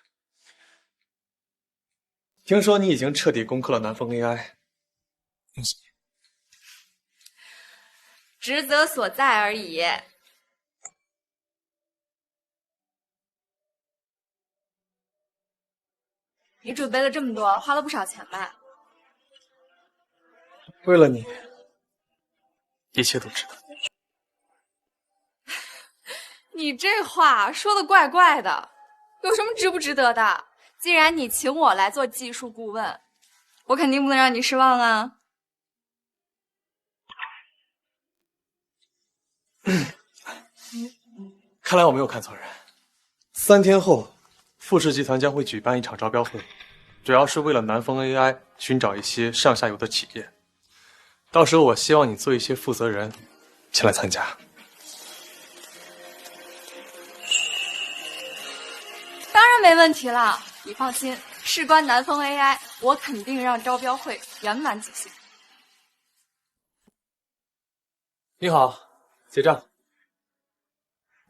听说你已经彻底攻克了南风 AI， 恭喜你！职责所在而已。你准备了这么多，花了不少钱吧？为了你，一切都值得。你这话说的怪怪的，有什么值不值得的？既然你请我来做技术顾问，我肯定不能让你失望啊。看来我没有看错人。3天后，富士集团将会举办一场招标会，主要是为了南风 AI 寻找一些上下游的企业。到时候我希望你做一些负责人，前来参加。当然没问题了，你放心，事关南风 AI， 我肯定让招标会圆满举行。你好，结账。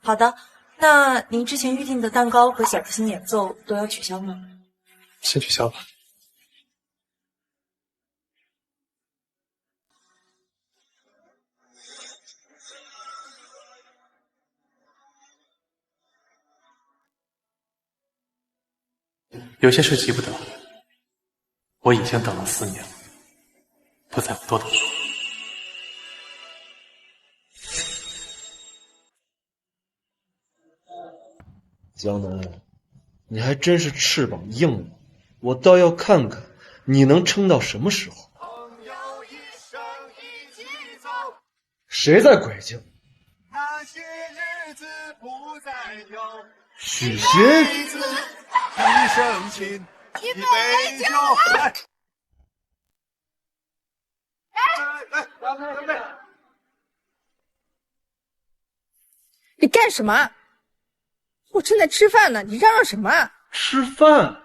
好的，那您之前预定的蛋糕和小提琴演奏都要取消吗？先取消吧。有些事急不得，我已经等了4年了，不再多等了。江南，你还真是翅膀硬了，我倒要看看你能撑到什么时候。谁在鬼叫？那些日子不再有。许仙，一生情，一杯酒。来，你干什么？我正在吃饭呢，你嚷嚷什么？吃饭？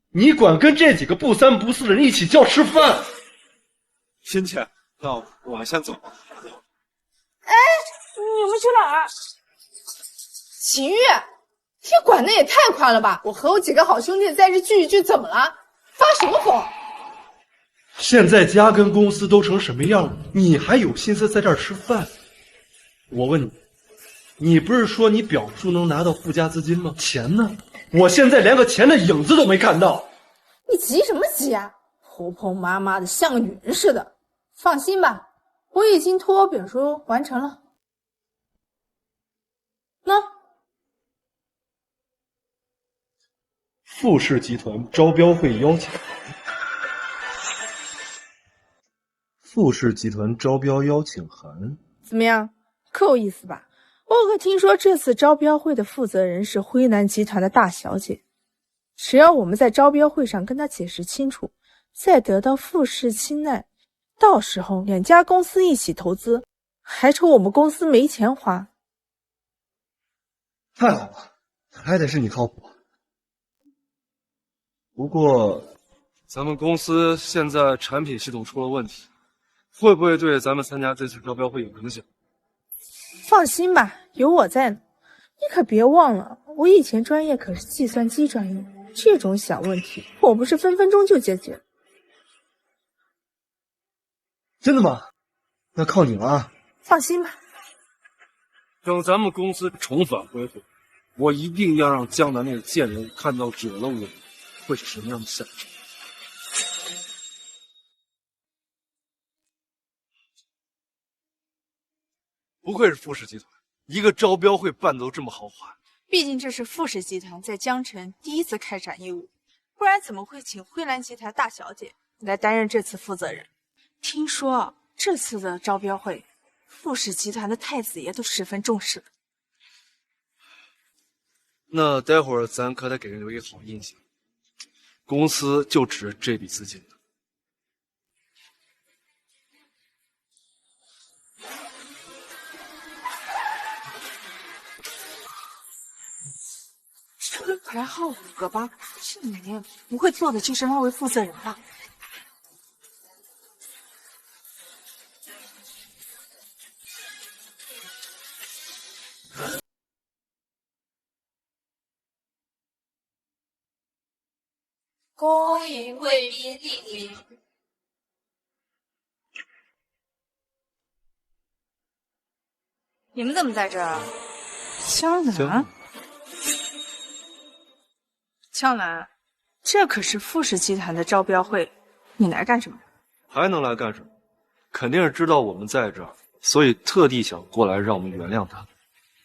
你管跟这几个不三不四的人一起叫吃饭？欣姐，那我先走。哎，你们去哪儿？秦玉，你管的也太宽了吧！我和我几个好兄弟在这聚一聚，怎么了？发什么疯？现在家跟公司都成什么样了，你还有心思在这儿吃饭？我问你，你不是说你表叔能拿到附加资金吗？钱呢？我现在连个钱的影子都没看到。你急什么急啊？婆婆妈妈的，像个女人似的。放心吧，我已经托我表叔完成了。那富士集团招标会邀请函。富士集团招标邀请函怎么样？可有意思吧？我可听说这次招标会的负责人是辉南集团的大小姐，只要我们在招标会上跟她解释清楚，再得到富士青睐，到时候2家公司一起投资，还愁我们公司没钱花。太好了，还得是你靠谱。不过，咱们公司现在产品系统出了问题，会不会对咱们参加这次招标会有影响？放心吧，有我在呢。你可别忘了，我以前专业可是计算机专业，这种小问题我不是分分钟就解决。真的吗？那靠你了啊！放心吧。等咱们公司重返辉煌，我一定要让江南那个贱人看到惹了我会是什么样的下场。不愧是富士集团，一个招标会办得都这么豪华。毕竟这是富士集团在江城第一次开展业务，不然怎么会请辉南集团大小姐来担任这次负责人？听说这次的招标会，富士集团的太子爷都十分重视的。那待会儿咱可得给人留一个好印象，公司就值这笔资金。这排号5个吧，这里面不会做的就是那位负责人吧？恭迎贵宾莅临。你们怎么在这儿？江南，江南，这可是富士集团的招标会，你来干什么？还能来干什么？肯定是知道我们在这儿，所以特地想过来让我们原谅他。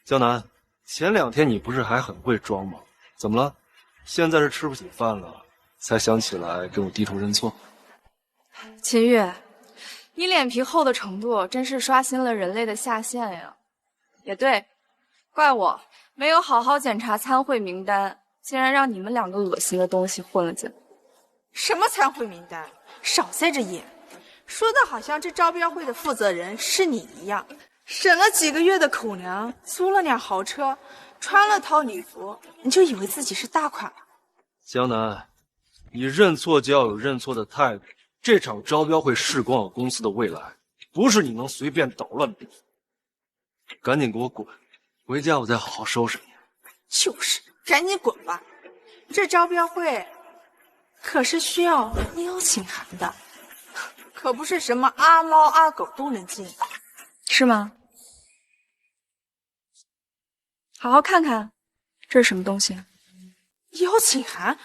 江南，前2天你不是还很会装吗？怎么了？现在是吃不起饭了，才想起来跟我低头认错？秦玉，你脸皮厚的程度真是刷新了人类的下限呀！也对，怪我没有好好检查参会名单，竟然让你们两个恶心的东西混了进来。什么参会名单？少在这演，说的好像这招标会的负责人是你一样，省了几个月的口粮，租了辆豪车，穿了套礼服，你就以为自己是大款了？江南，你认错就要有认错的态度。这场招标会事关我公司的未来，不是你能随便捣乱的。赶紧给我滚，回家我再好好收拾你。就是，赶紧滚吧！这招标会可是需要邀请函的，可不是什么阿猫阿狗都能进，是吗？好好看看，这是什么东西？邀请函？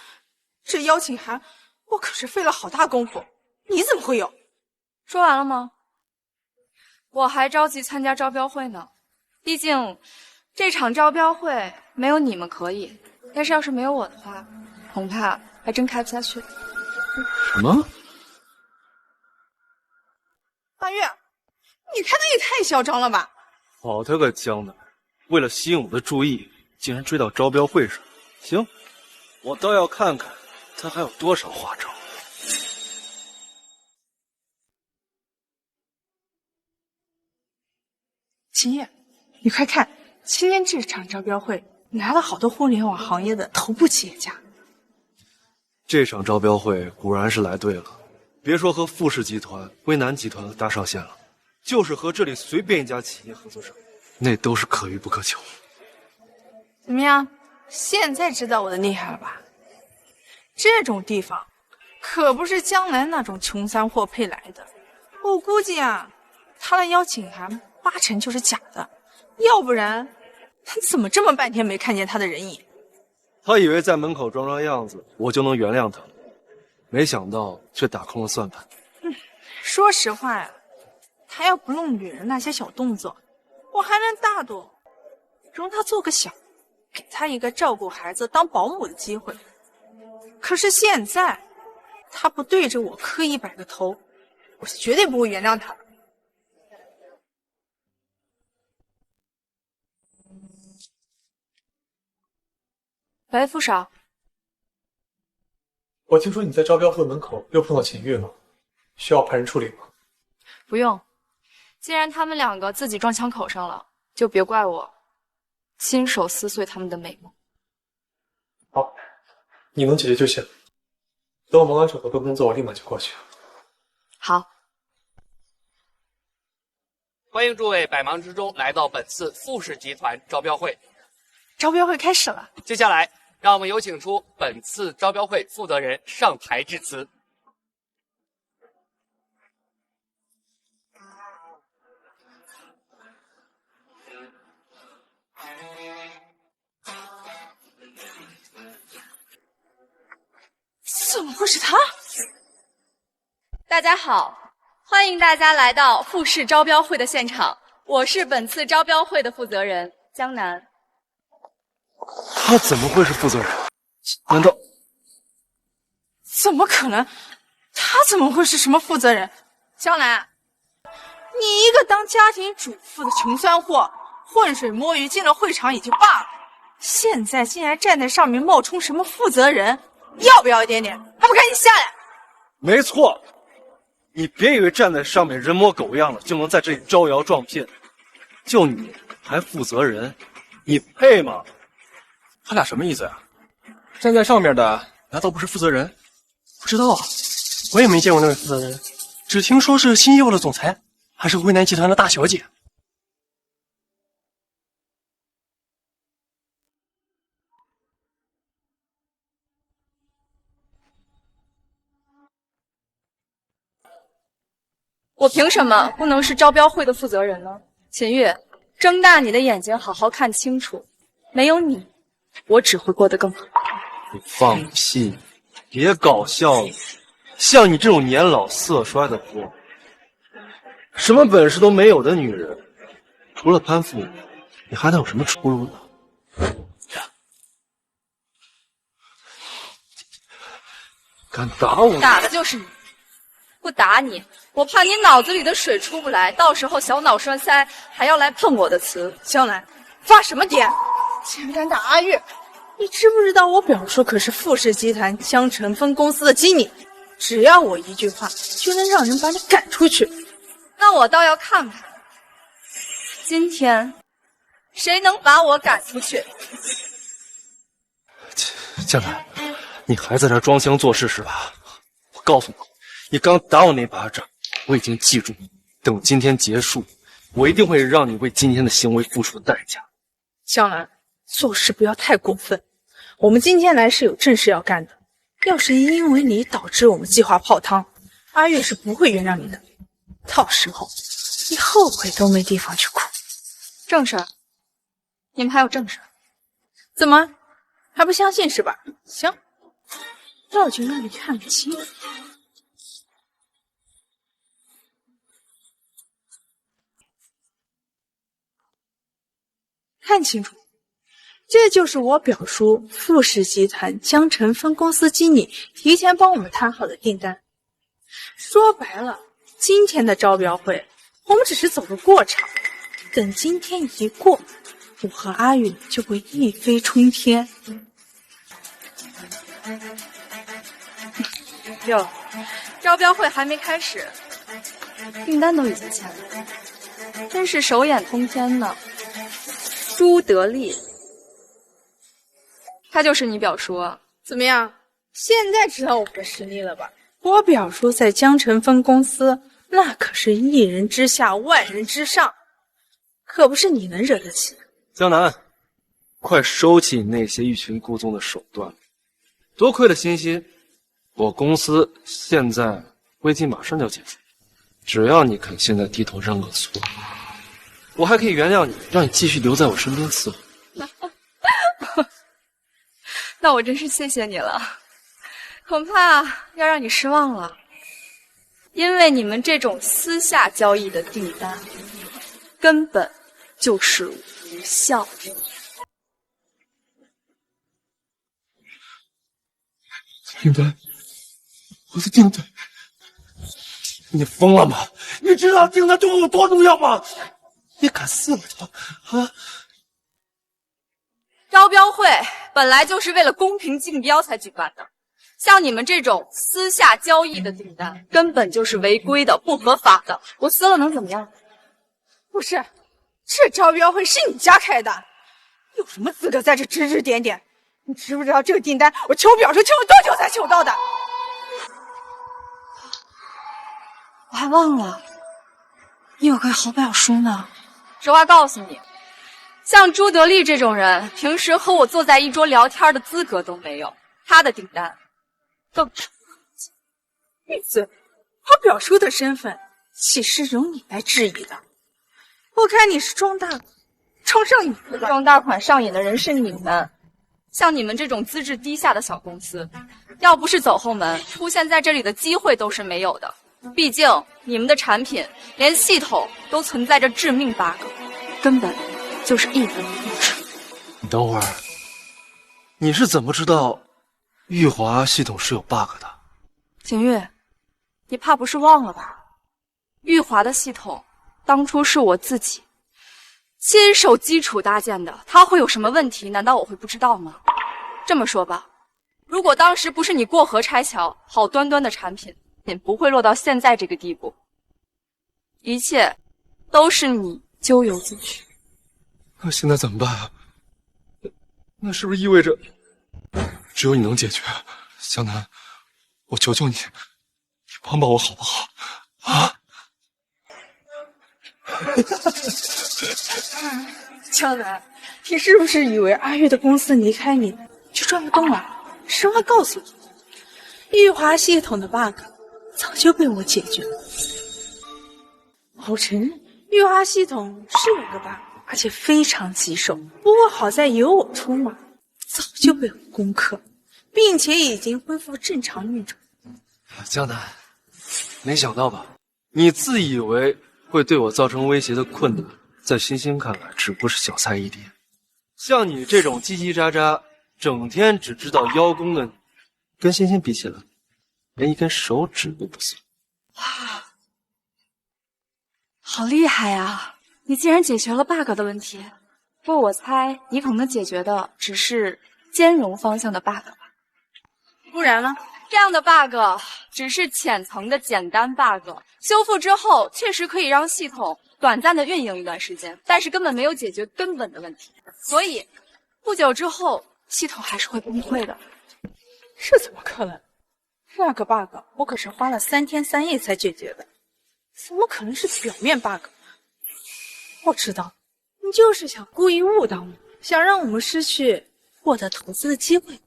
这邀请函我可是费了好大功夫，你怎么会有？说完了吗？我还着急参加招标会呢，毕竟这场招标会没有你们可以，但是要是没有我的话，恐怕还真开不下去。什么？阿月，你开的也太嚣张了吧！好他个江南，为了吸引我的注意，竟然追到招标会上。行，我倒要看看他还有多少花招。秦叶，你快看，今天这场招标会来了好多互联网行业的头部企业家。这场招标会果然是来对了，别说和富士集团、威南集团搭上线了，就是和这里随便一家企业合作上，那都是可遇不可求。怎么样？现在知道我的厉害了吧？这种地方可不是江南那种穷三货配来的，我估计啊，他的邀请函8成就是假的，要不然他怎么这么半天没看见他的人影？他以为在门口装装样子，我就能原谅他，没想到却打空了算盘。说实话呀，他要不弄女人那些小动作，我还能大度容他做个小，给他一个照顾孩子当保姆的机会。可是现在他不对着我刻意摆个头，我是绝对不会原谅他的。喂，副少，我听说你在招标会门口又碰到秦玉了，需要派人处理吗？不用，既然他们两个自己撞枪口上了，就别怪我亲手撕碎他们的美梦。好，你能解决就行。等我忙完手头的工作，我立马就过去。好。欢迎诸位百忙之中来到本次富士集团招标会。招标会开始了，接下来让我们有请出本次招标会负责人上台致辞。怎么会是他？大家好，欢迎大家来到富士招标会的现场，我是本次招标会的负责人江南。他怎么会是负责人？难道？怎么可能？他怎么会是什么负责人？江南，你一个当家庭主妇的穷酸货，浑水摸鱼进了会场也就罢了，现在竟然站在上面冒充什么负责人，要不要一点点？还不赶紧下来！没错，你别以为站在上面人模狗样的就能在这里招摇撞骗，就你还负责人，你配吗？他俩什么意思呀？站在上面的难道不是负责人？不知道啊，我也没见过那位负责人，只听说是新业务的总裁，还是威南集团的大小姐。我凭什么不能是招标会的负责人呢？秦玉，睁大你的眼睛，好好看清楚，没有你，我只会过得更好。你放屁，别搞笑了。像你这种年老色衰的货，什么本事都没有的女人，除了攀附，你还能有什么出路呢？敢打我？打的就是你，不打你，我怕你脑子里的水出不来，到时候小脑栓塞，还要来碰我的瓷。江南，发什么癫？竟然敢打阿月！你知不知道我表叔可是富士集团江城分公司的经理？只要我一句话，就能让人把你赶出去。那我倒要看看，今天谁能把我赶出去。江南，你还在这装腔作势是吧？我告诉你，你刚打我那巴掌，我已经记住你。等今天结束，我一定会让你为今天的行为付出代价。江南，做事不要太过分。我们今天来是有正事要干的，要是因为你导致我们计划泡汤，阿月是不会原谅你的。到时候你后悔都没地方去哭。正事儿？你们还有正事儿？怎么还不相信是吧？行，那我就让你看个清楚。看清楚，这就是我表叔富士集团江城分公司经理提前帮我们谈好的订单。说白了，今天的招标会我们只是走个过场，等今天一过，我和阿宇就会一飞冲天。哟，招标会还没开始，订单都已经签了，真是手眼通天呢。朱德利，他就是你表叔啊？怎么样？现在知道我的实力了吧？我表叔在江城分公司，那可是一人之下，万人之上，可不是你能惹得起。江南，快收起你那些欲擒故纵的手段！多亏了欣欣，我公司现在危机马上就要结束。只要你肯现在低头认个错，我还可以原谅你，让你继续留在我身边伺候。那我真是谢谢你了，恐怕要让你失望了，因为你们这种私下交易的订单，根本就是无效的。订单，我的订单，你疯了吗？你知道订单对我有多重要吗？你敢撕了它啊！招标会本来就是为了公平竞标才举办的，像你们这种私下交易的订单，根本就是违规的、不合法的。我撕了能怎么样？不是，这招标会是你家开的，有什么资格在这指指点点？你知不知道这个订单我求表叔求了多久才求到的？我还忘了，你有个好表叔呢。实话告诉你，像朱德利这种人，平时和我坐在一桌聊天的资格都没有，他的订单更是闭嘴！我表叔的身份岂是容你来质疑的？我看你是装大款，装上瘾了吧？装大款上瘾的人是你们，像你们这种资质低下的小公司，要不是走后门，出现在这里的机会都是没有的。毕竟你们的产品连系统都存在着致命 bug， 根本就是一文不值。你等会儿，你是怎么知道玉华系统是有 bug 的？景玉，你怕不是忘了吧？玉华的系统当初是我自己亲手基础搭建的，它会有什么问题？难道我会不知道吗？这么说吧，如果当时不是你过河拆桥，好端端的产品也不会落到现在这个地步。一切都是你咎由自取。那现在怎么办啊？那是不是意味着只有你能解决？江南，我求求你，你帮帮我好不好？啊！江南，你是不是以为阿月的公司离开你就转不动了？实话告诉你，玉华系统的 bug 早就被我解决了。我承认玉华系统是有个 bug， 而且非常棘手，不过好在有我出马，早就被我攻克，并且已经恢复正常运转。江南，没想到吧？你自以为会对我造成威胁的困难，在欣欣看来只不过是小菜一碟。像你这种叽叽喳喳、整天只知道邀功的你，跟欣欣比起来，连一根手指都不算。哇，好厉害啊！你竟然解决了 bug 的问题。不过我猜你可能解决的只是兼容方向的 bug 吧。不然呢？这样的 bug 只是浅层的简单 bug， 修复之后确实可以让系统短暂的运营一段时间，但是根本没有解决根本的问题，所以不久之后系统还是会崩溃的。这怎么可能？那个 bug 我可是花了3天3夜才解决的，怎么可能是表面 bug？ 我知道，你就是想故意误导我，想让我们失去获得投资的机会。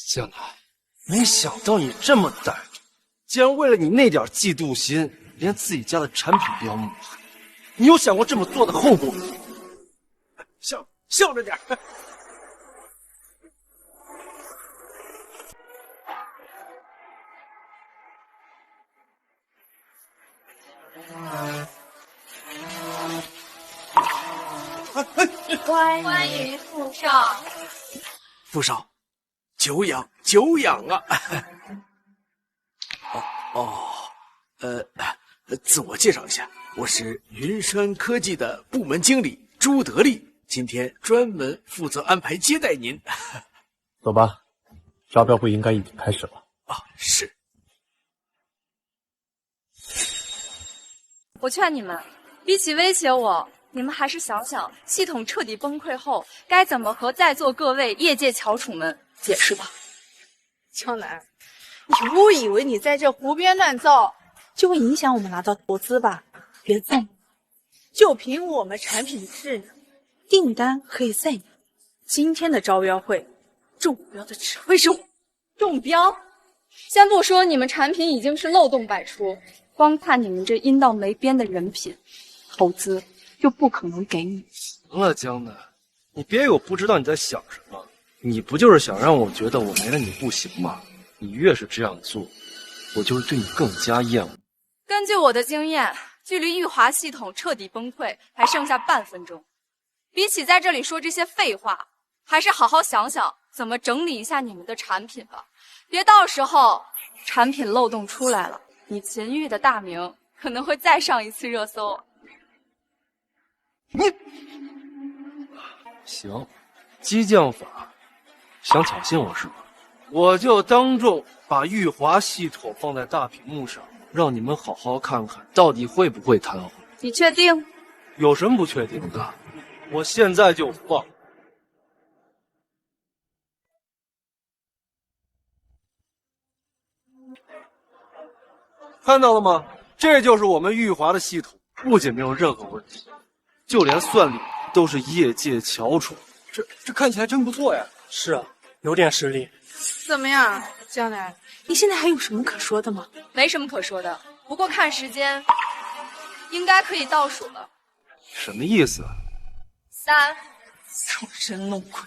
江南，没想到你这么歹毒，竟然为了你那点嫉妒心，连自己家的产品都要抹黑。你有想过这么做的后果吗？笑着点。欢迎父少。父少，久仰啊！自我介绍一下，我是云山科技的部门经理朱德利，今天专门负责安排接待您。走吧，招标会应该已经开始了。啊，是。我劝你们，比起威胁我，你们还是想想系统彻底崩溃后该怎么和在座各位业界翘楚们解释吧。江南，你误以为你在这胡编乱造就会影响我们拿到投资吧？别再闹，就凭我们产品质量，订单可以再拿。今天的招标会，中标的只会是我。中标？先不说你们产品已经是漏洞百出，光看你们这阴道没边的人品，投资就不可能给你。行了，江南，你别以为我不知道你在想什么。你不就是想让我觉得我没了你不行吗？你越是这样做，我就是对你更加厌恶。根据我的经验，距离玉华系统彻底崩溃还剩下半分钟。比起在这里说这些废话，还是好好想想怎么整理一下你们的产品吧。别到时候产品漏洞出来了，你秦玉的大名可能会再上一次热搜。行，激将法，想挑衅我是吧？我就当众把玉华系统放在大屏幕上，让你们好好看看到底会不会瘫痪。你确定？有什么不确定的？我现在就放。看到了吗？这就是我们玉华的系统，不仅没有任何问题，就连算力都是业界翘楚。这看起来真不错呀。是啊，有点实力。怎么样，江南？你现在还有什么可说的吗？没什么可说的，不过看时间，应该可以倒数了。什么意思？3，众神弄鬼。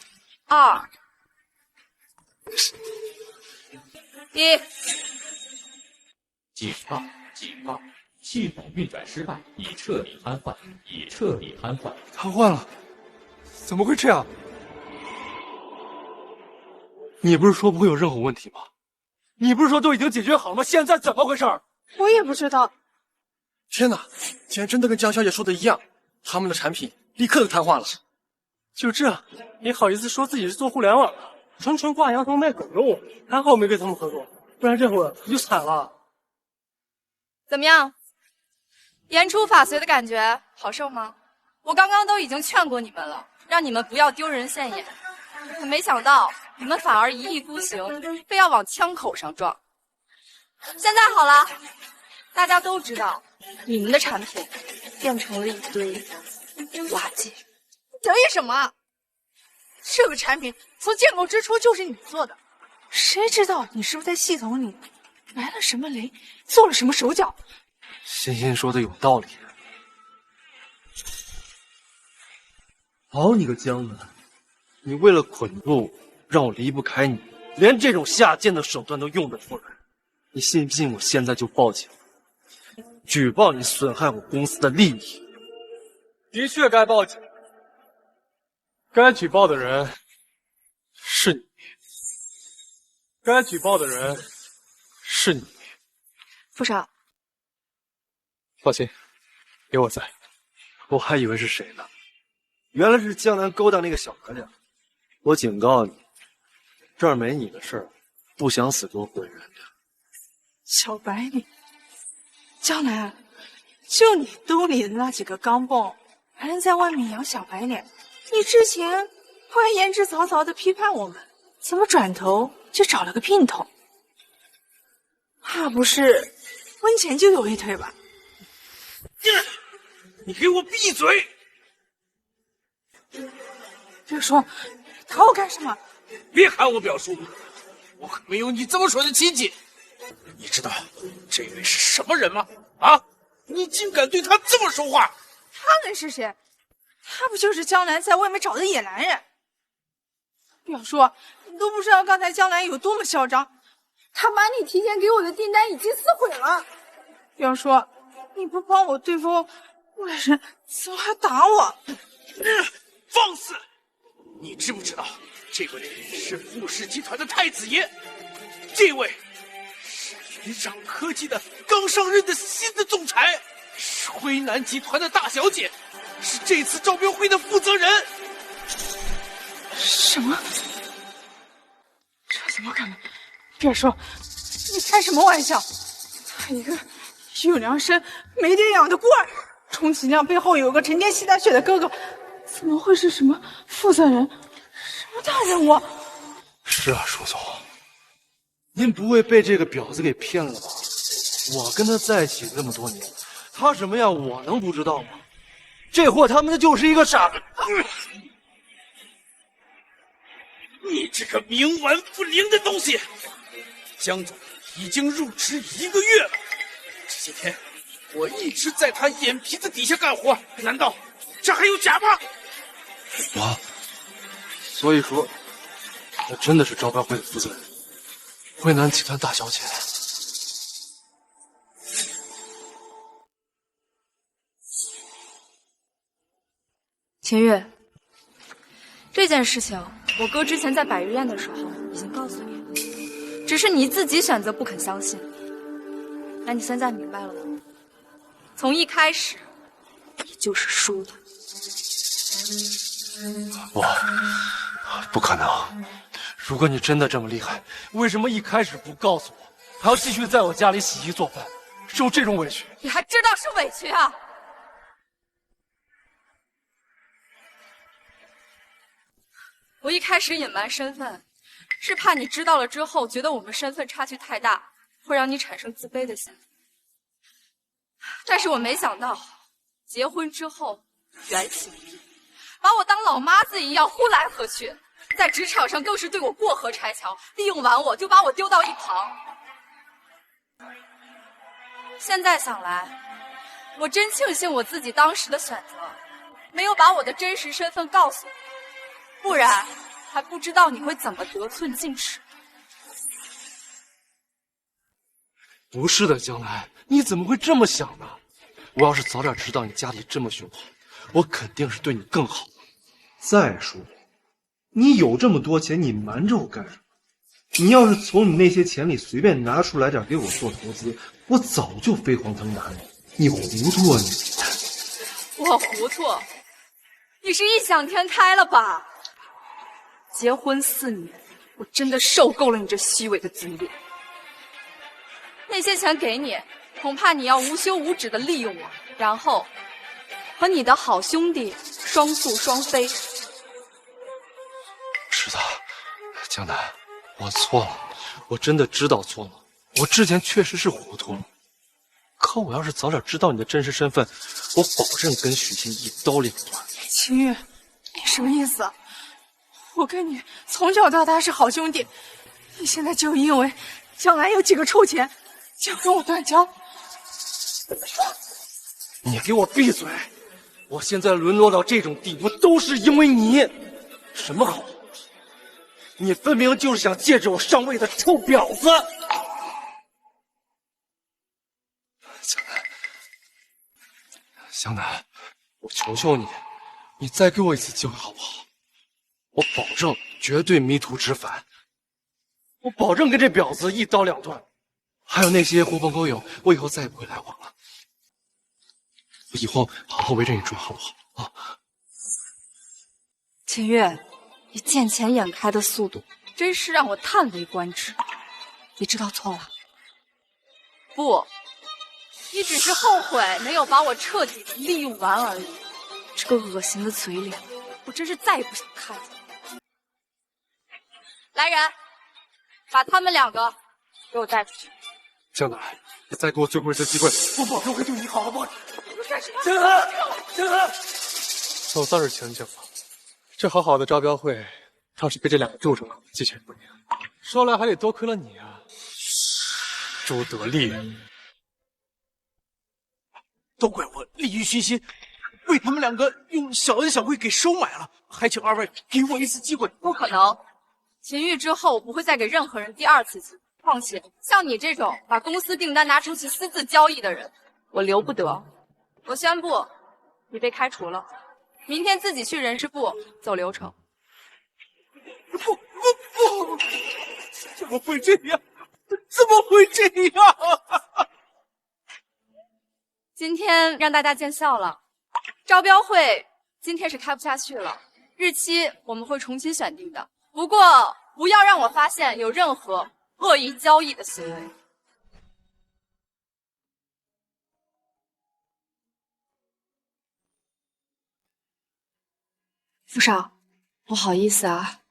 2，1。警报！警报！系统运转失败，已彻底瘫痪，已彻底瘫痪。瘫痪了？怎么会这样？你不是说不会有任何问题吗？你不是说都已经解决好了吗？现在怎么回事？我也不知道。天哪，竟然真的跟江小姐说的一样，他们的产品立刻就瘫痪了。就这，也好意思说自己是做互联网的，纯纯挂羊头卖狗肉。还好没跟他们合作，不然这会儿你就惨了。怎么样？言出法随的感觉好受吗？我刚刚都已经劝过你们了，让你们不要丢人现眼，可没想到你们反而一意孤行，非要往枪口上撞。现在好了，大家都知道你们的产品变成了一堆垃圾。得意什么？这个产品从建构之初就是你做的，谁知道你是不是在系统里埋了什么雷，做了什么手脚？欣欣说的有道理。好你个江南，你为了捆住我，让我离不开你，连这种下贱的手段都用得出来。你信不信我现在就报警，举报你损害我公司的利益？的确该报警。该举报的人是你，该举报的人是你。副少，放心，有我在。我还以为是谁呢，原来是江南勾搭那个小哥俩。我警告你，这儿没你的事儿，不想死给我滚人家！小白脸，江南，就你兜里的那几个钢镚，还能在外面养小白脸？你之前不还言之凿凿的批判我们，怎么转头就找了个姘头？怕不是婚前就有一腿吧？你给我闭嘴！别说，打我干什么？别喊我表叔，我可没有你这么蠢的亲戚。你知道这位是什么人吗？啊！你竟敢对他这么说话！他能是谁？他不就是江南在外面找的野男人？表叔，你都不知道刚才江南有多么嚣张，他把你提前给我的订单已经撕毁了。表叔，你不帮我对付外人，怎么还打我？放肆！你知不知道，这位是富氏集团的太子爷，这位是云上科技的刚上任的新的总裁，是辉南集团的大小姐，是这次招标会的负责人。什么？这怎么可能？别说，你开什么玩笑？他一个有良身没爹养的孤儿，充其量背后有个成天吸他血的哥哥，怎么会是什么负责人？什么大人物？是啊，舒总，您不会被这个婊子给骗了吧？我跟他在一起这么多年，他什么样我能不知道吗？这货他妈就是一个傻子！你这个冥顽不灵的东西！江总已经入职1个月了，这些天我一直在他眼皮子底下干活，难道这还有假吗？所以说，那真的是招标会的负责人，辉南集团大小姐。秦月，这件事情我哥之前在百日宴的时候已经告诉你，只是你自己选择不肯相信。那你现在明白了吗？从一开始，你就是输的。不可能！如果你真的这么厉害，为什么一开始不告诉我，还要继续在我家里洗衣做饭，受这种委屈？你还知道是委屈啊？我一开始隐瞒身份，是怕你知道了之后，觉得我们身份差距太大，会让你产生自卑的心理。但是我没想到，结婚之后原形毕露，把我当老妈子一样呼来喝去，在职场上更是对我过河拆桥，利用完我就把我丢到一旁。现在想来，我真庆幸我自己当时的选择，没有把我的真实身份告诉你，不然还不知道你会怎么得寸进尺。不是的，江南，你怎么会这么想呢？我要是早点知道你家里这么雄厚，我肯定是对你更好。再说，你有这么多钱，你瞒着我干什么？你要是从你那些钱里随便拿出来点给我做投资，我早就飞黄腾达了。你糊涂啊你！我糊涂？你是异想天开了吧？结婚4年，我真的受够了你这虚伪的嘴脸。那些钱给你，恐怕你要无休无止的利用我，然后和你的好兄弟双宿双飞。是的，江南，我错了，我真的知道错了，我之前确实是糊涂了。可我要是早点知道你的真实身份，我保证跟许昕一刀两断。秦月，你什么意思？我跟你从小到大是好兄弟，你现在就因为将来有几个臭钱，就跟我断交？你给我闭嘴！我现在沦落到这种地步，都是因为你。什么好？你分明就是想借着我上位的臭婊子！湘南，我求求你，你再给我一次机会好不好？我保证绝对迷途知返，我保证跟这婊子一刀两断。还有那些狐朋狗友，我以后再也不会来往了。我以后好好围着你转，好不好？啊！秦月，你见钱眼开的速度，真是让我叹为观止。你知道错了？不，你只是后悔没有把我彻底的利用完而已。这个恶心的嘴脸，我真是再也不想看见。来人，把他们2个给我带出去。江南，你再给我最后一次机会，我保证会对你好，好不好？江寒，江寒，早早日清静吧。这好好的招标会，倒是被这2个蛀虫鸡犬不宁。说来还得多亏了你啊，朱德利。都怪我利欲熏心，被他们2个用小恩小惠给收买了，还请2位给我一次机会。不可能，秦玉之后不会再给任何人第2次机会。况且像你这种把公司订单拿出去私自交易的人，我留不得。我宣布，你被开除了，明天自己去人事部走流程。不，怎么会这样？怎么会这样？今天让大家见笑了，招标会今天是开不下去了，日期我们会重新选定的。不过不要让我发现有任何恶意交易的行为。副少，不好意思啊，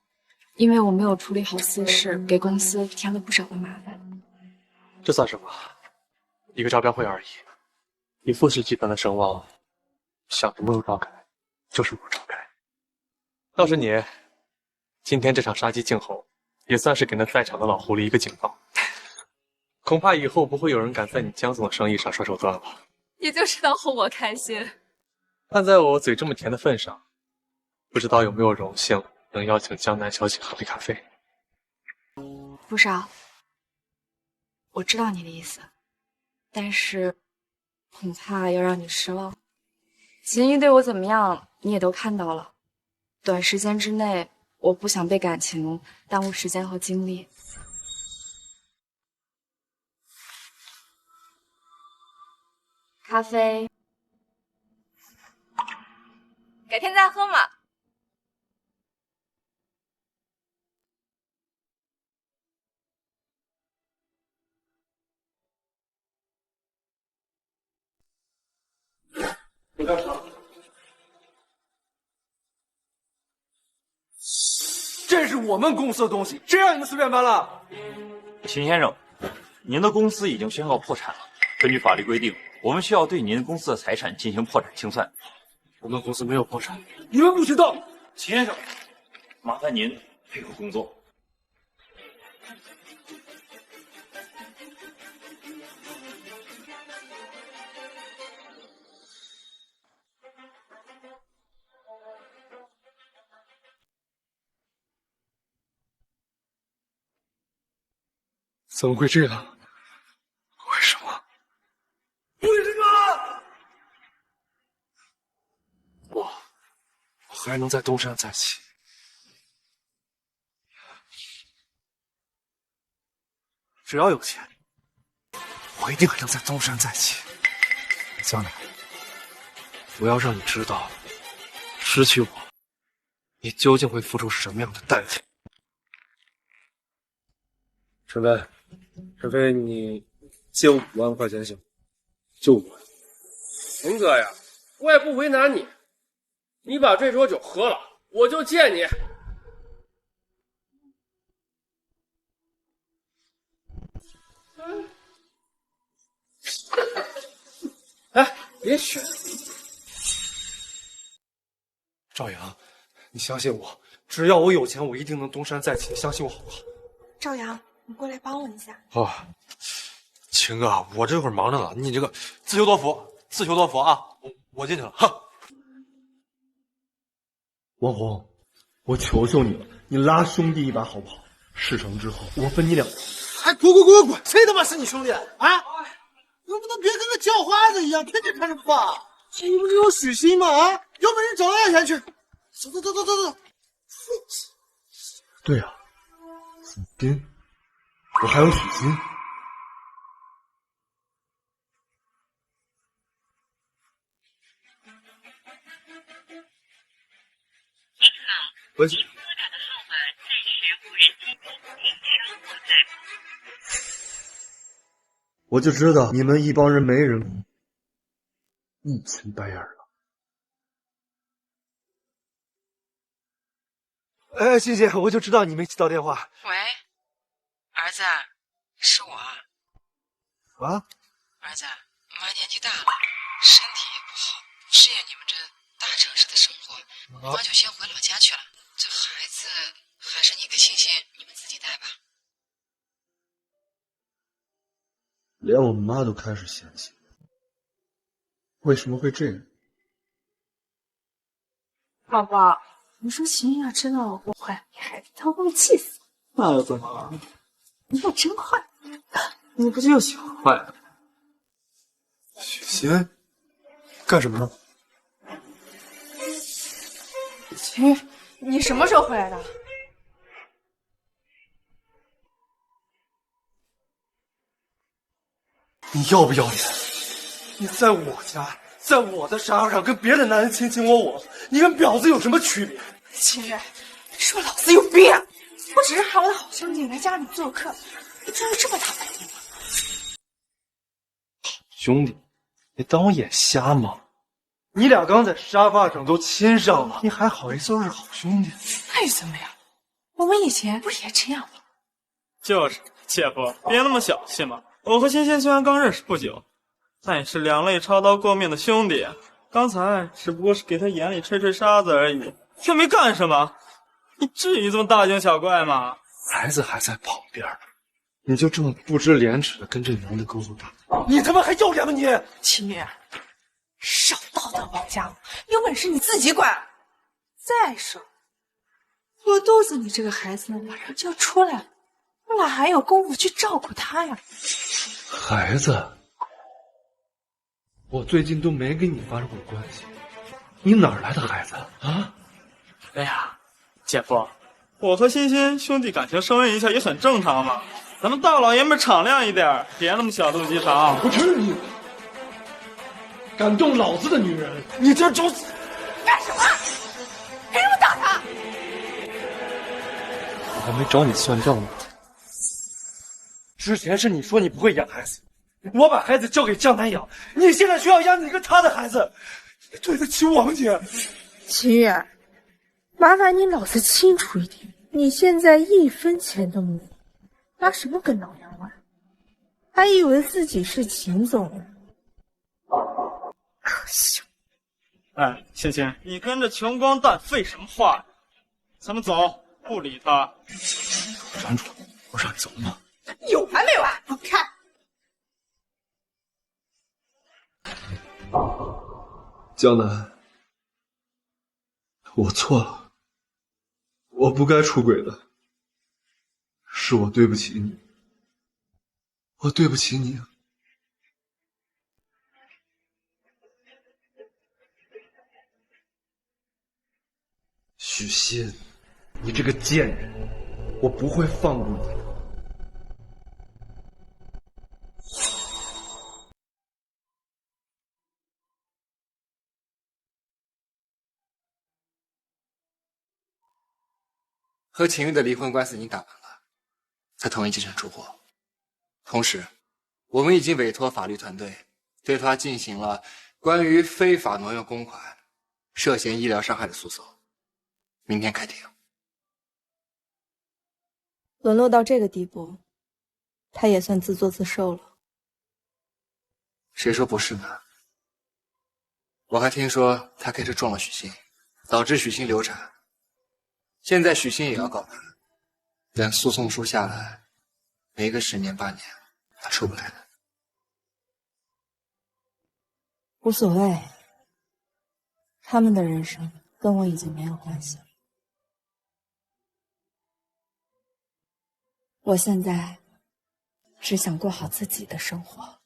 因为我没有处理好私事，给公司添了不少的麻烦。这算什么？一个招标会而已。以富氏集团的声望，想什么时候召开，就是什么时候召开。倒是你，今天这场杀鸡儆猴，也算是给那在场的老狐狸一个警告。恐怕以后不会有人敢在你江总的生意上耍手段了。也就知道哄我开心。看在我嘴这么甜的份上，不知道有没有荣幸能邀请江南小姐喝杯咖啡。傅少，我知道你的意思，但是恐怕要让你失望。秦玉对我怎么样，你也都看到了。短时间之内，我不想被感情耽误时间和精力。咖啡，改天再喝嘛。你干啥？这是我们公司的东西，谁让你们随便搬了？秦先生，您的公司已经宣告破产了。根据法律规定，我们需要对您公司的财产进行破产清算。我们公司没有破产，你们不许动！秦先生，麻烦您配合工作。怎么会这样？为什么？为什么？我还能在东山再起。只要有钱，我一定还能在东山再起。江南，我要让你知道，失去我，你究竟会付出什么样的代价。陈飞，陈飞，你借我5万块钱行？就5万。陈哥呀，我也不为难你，你把这桌酒喝了，我就借你。哎，别选。赵阳，你相信我，只要我有钱，我一定能东山再起，相信我好不好？赵阳，你过来帮我一下。啊，秦哥，我这会儿忙着呢，你这个自求多福，自求多福啊！我进去了，哈。王红，我求求你了，你拉兄弟一把好不好？事成之后，我分你2份。还滚！谁他妈是你兄弟啊？能不能别跟个叫花子一样，天天看着爸？你不是有许昕吗？啊，有本事找他要钱去！走。对啊，许昕，我还有许昕。喂，我就知道你们一帮人没人，一群白眼狼。哎，欣欣，我就知道你没接到电话。喂，儿子，是我。啊？儿子，妈年纪大了，身体也不好，不适应你们这大城市的生活，妈就先回老家去了。这孩子还是你跟欣欣你们自己带吧。连我妈都开始嫌弃，为什么会这样？宝宝，你说秦玉要知道我坏，你孩子他会气死。那又怎么了？你可真坏！你不就喜欢坏？许仙，干什么呢？秦玉，你什么时候回来的？你要不要脸？你在我家，在我的沙发上跟别的男人卿卿我我，你跟婊子有什么区别？秦玉，你说老子有病啊！我只是喊我的好兄弟来家里做客，你真有这么大反应吗？兄弟，你当我眼瞎吗？你俩刚在沙发上都亲上了，你还好意思说是好兄弟？那又怎么样？我们以前不也这样吗？就是姐夫，别那么小气嘛。我和欣欣虽然刚认识不久，但也是两肋插刀过命的兄弟。刚才只不过是给他眼里吹吹沙子而已，却没干什么。你至于这么大惊小怪吗？孩子还在旁边呢，你就这么不知廉耻的跟这男的勾勾搭搭，你他妈还要脸吗你？秦玉，少道德绑架我，有本事你自己管。再说，我肚子里这个孩子马上就要出来了，我哪还有功夫去照顾他呀？孩子，我最近都没跟你发生过关系，你哪儿来的孩子啊？哎呀，姐夫，我和欣欣兄弟感情升温一下也很正常嘛。咱们大老爷们敞亮一点，别那么小肚鸡肠。我去你！敢动老子的女人，你这找死！干什么？凭什么打他？我还没找你算账呢。之前是你说你不会养孩子，我把孩子交给江南养，你现在却要养你跟他的孩子，你对得起我吗你？秦玉，麻烦你脑子清楚一点，你现在一分钱都没有，拿什么跟老娘玩？还以为自己是秦总呢，可笑！哎，欣欣，你跟着穷光蛋废什么话呀？咱们走，不理他。站住！我让你走吗？有完没完？我看。江南，我错了，我不该出轨的，是我对不起你，我对不起你。许昕，你这个贱人，我不会放过你的。和秦玉的离婚官司已经打完了，他同意继承出货。同时，我们已经委托法律团队对他进行了关于非法挪用公款、涉嫌医疗伤害的诉讼，明天开庭。沦落到这个地步，他也算自作自受了。谁说不是呢？我还听说他开车撞了许昕，导致许昕流产。现在许昕也要告他，等诉讼书下来，没个10年8年，他出不来的。无所谓，他们的人生跟我已经没有关系了。我现在只想过好自己的生活。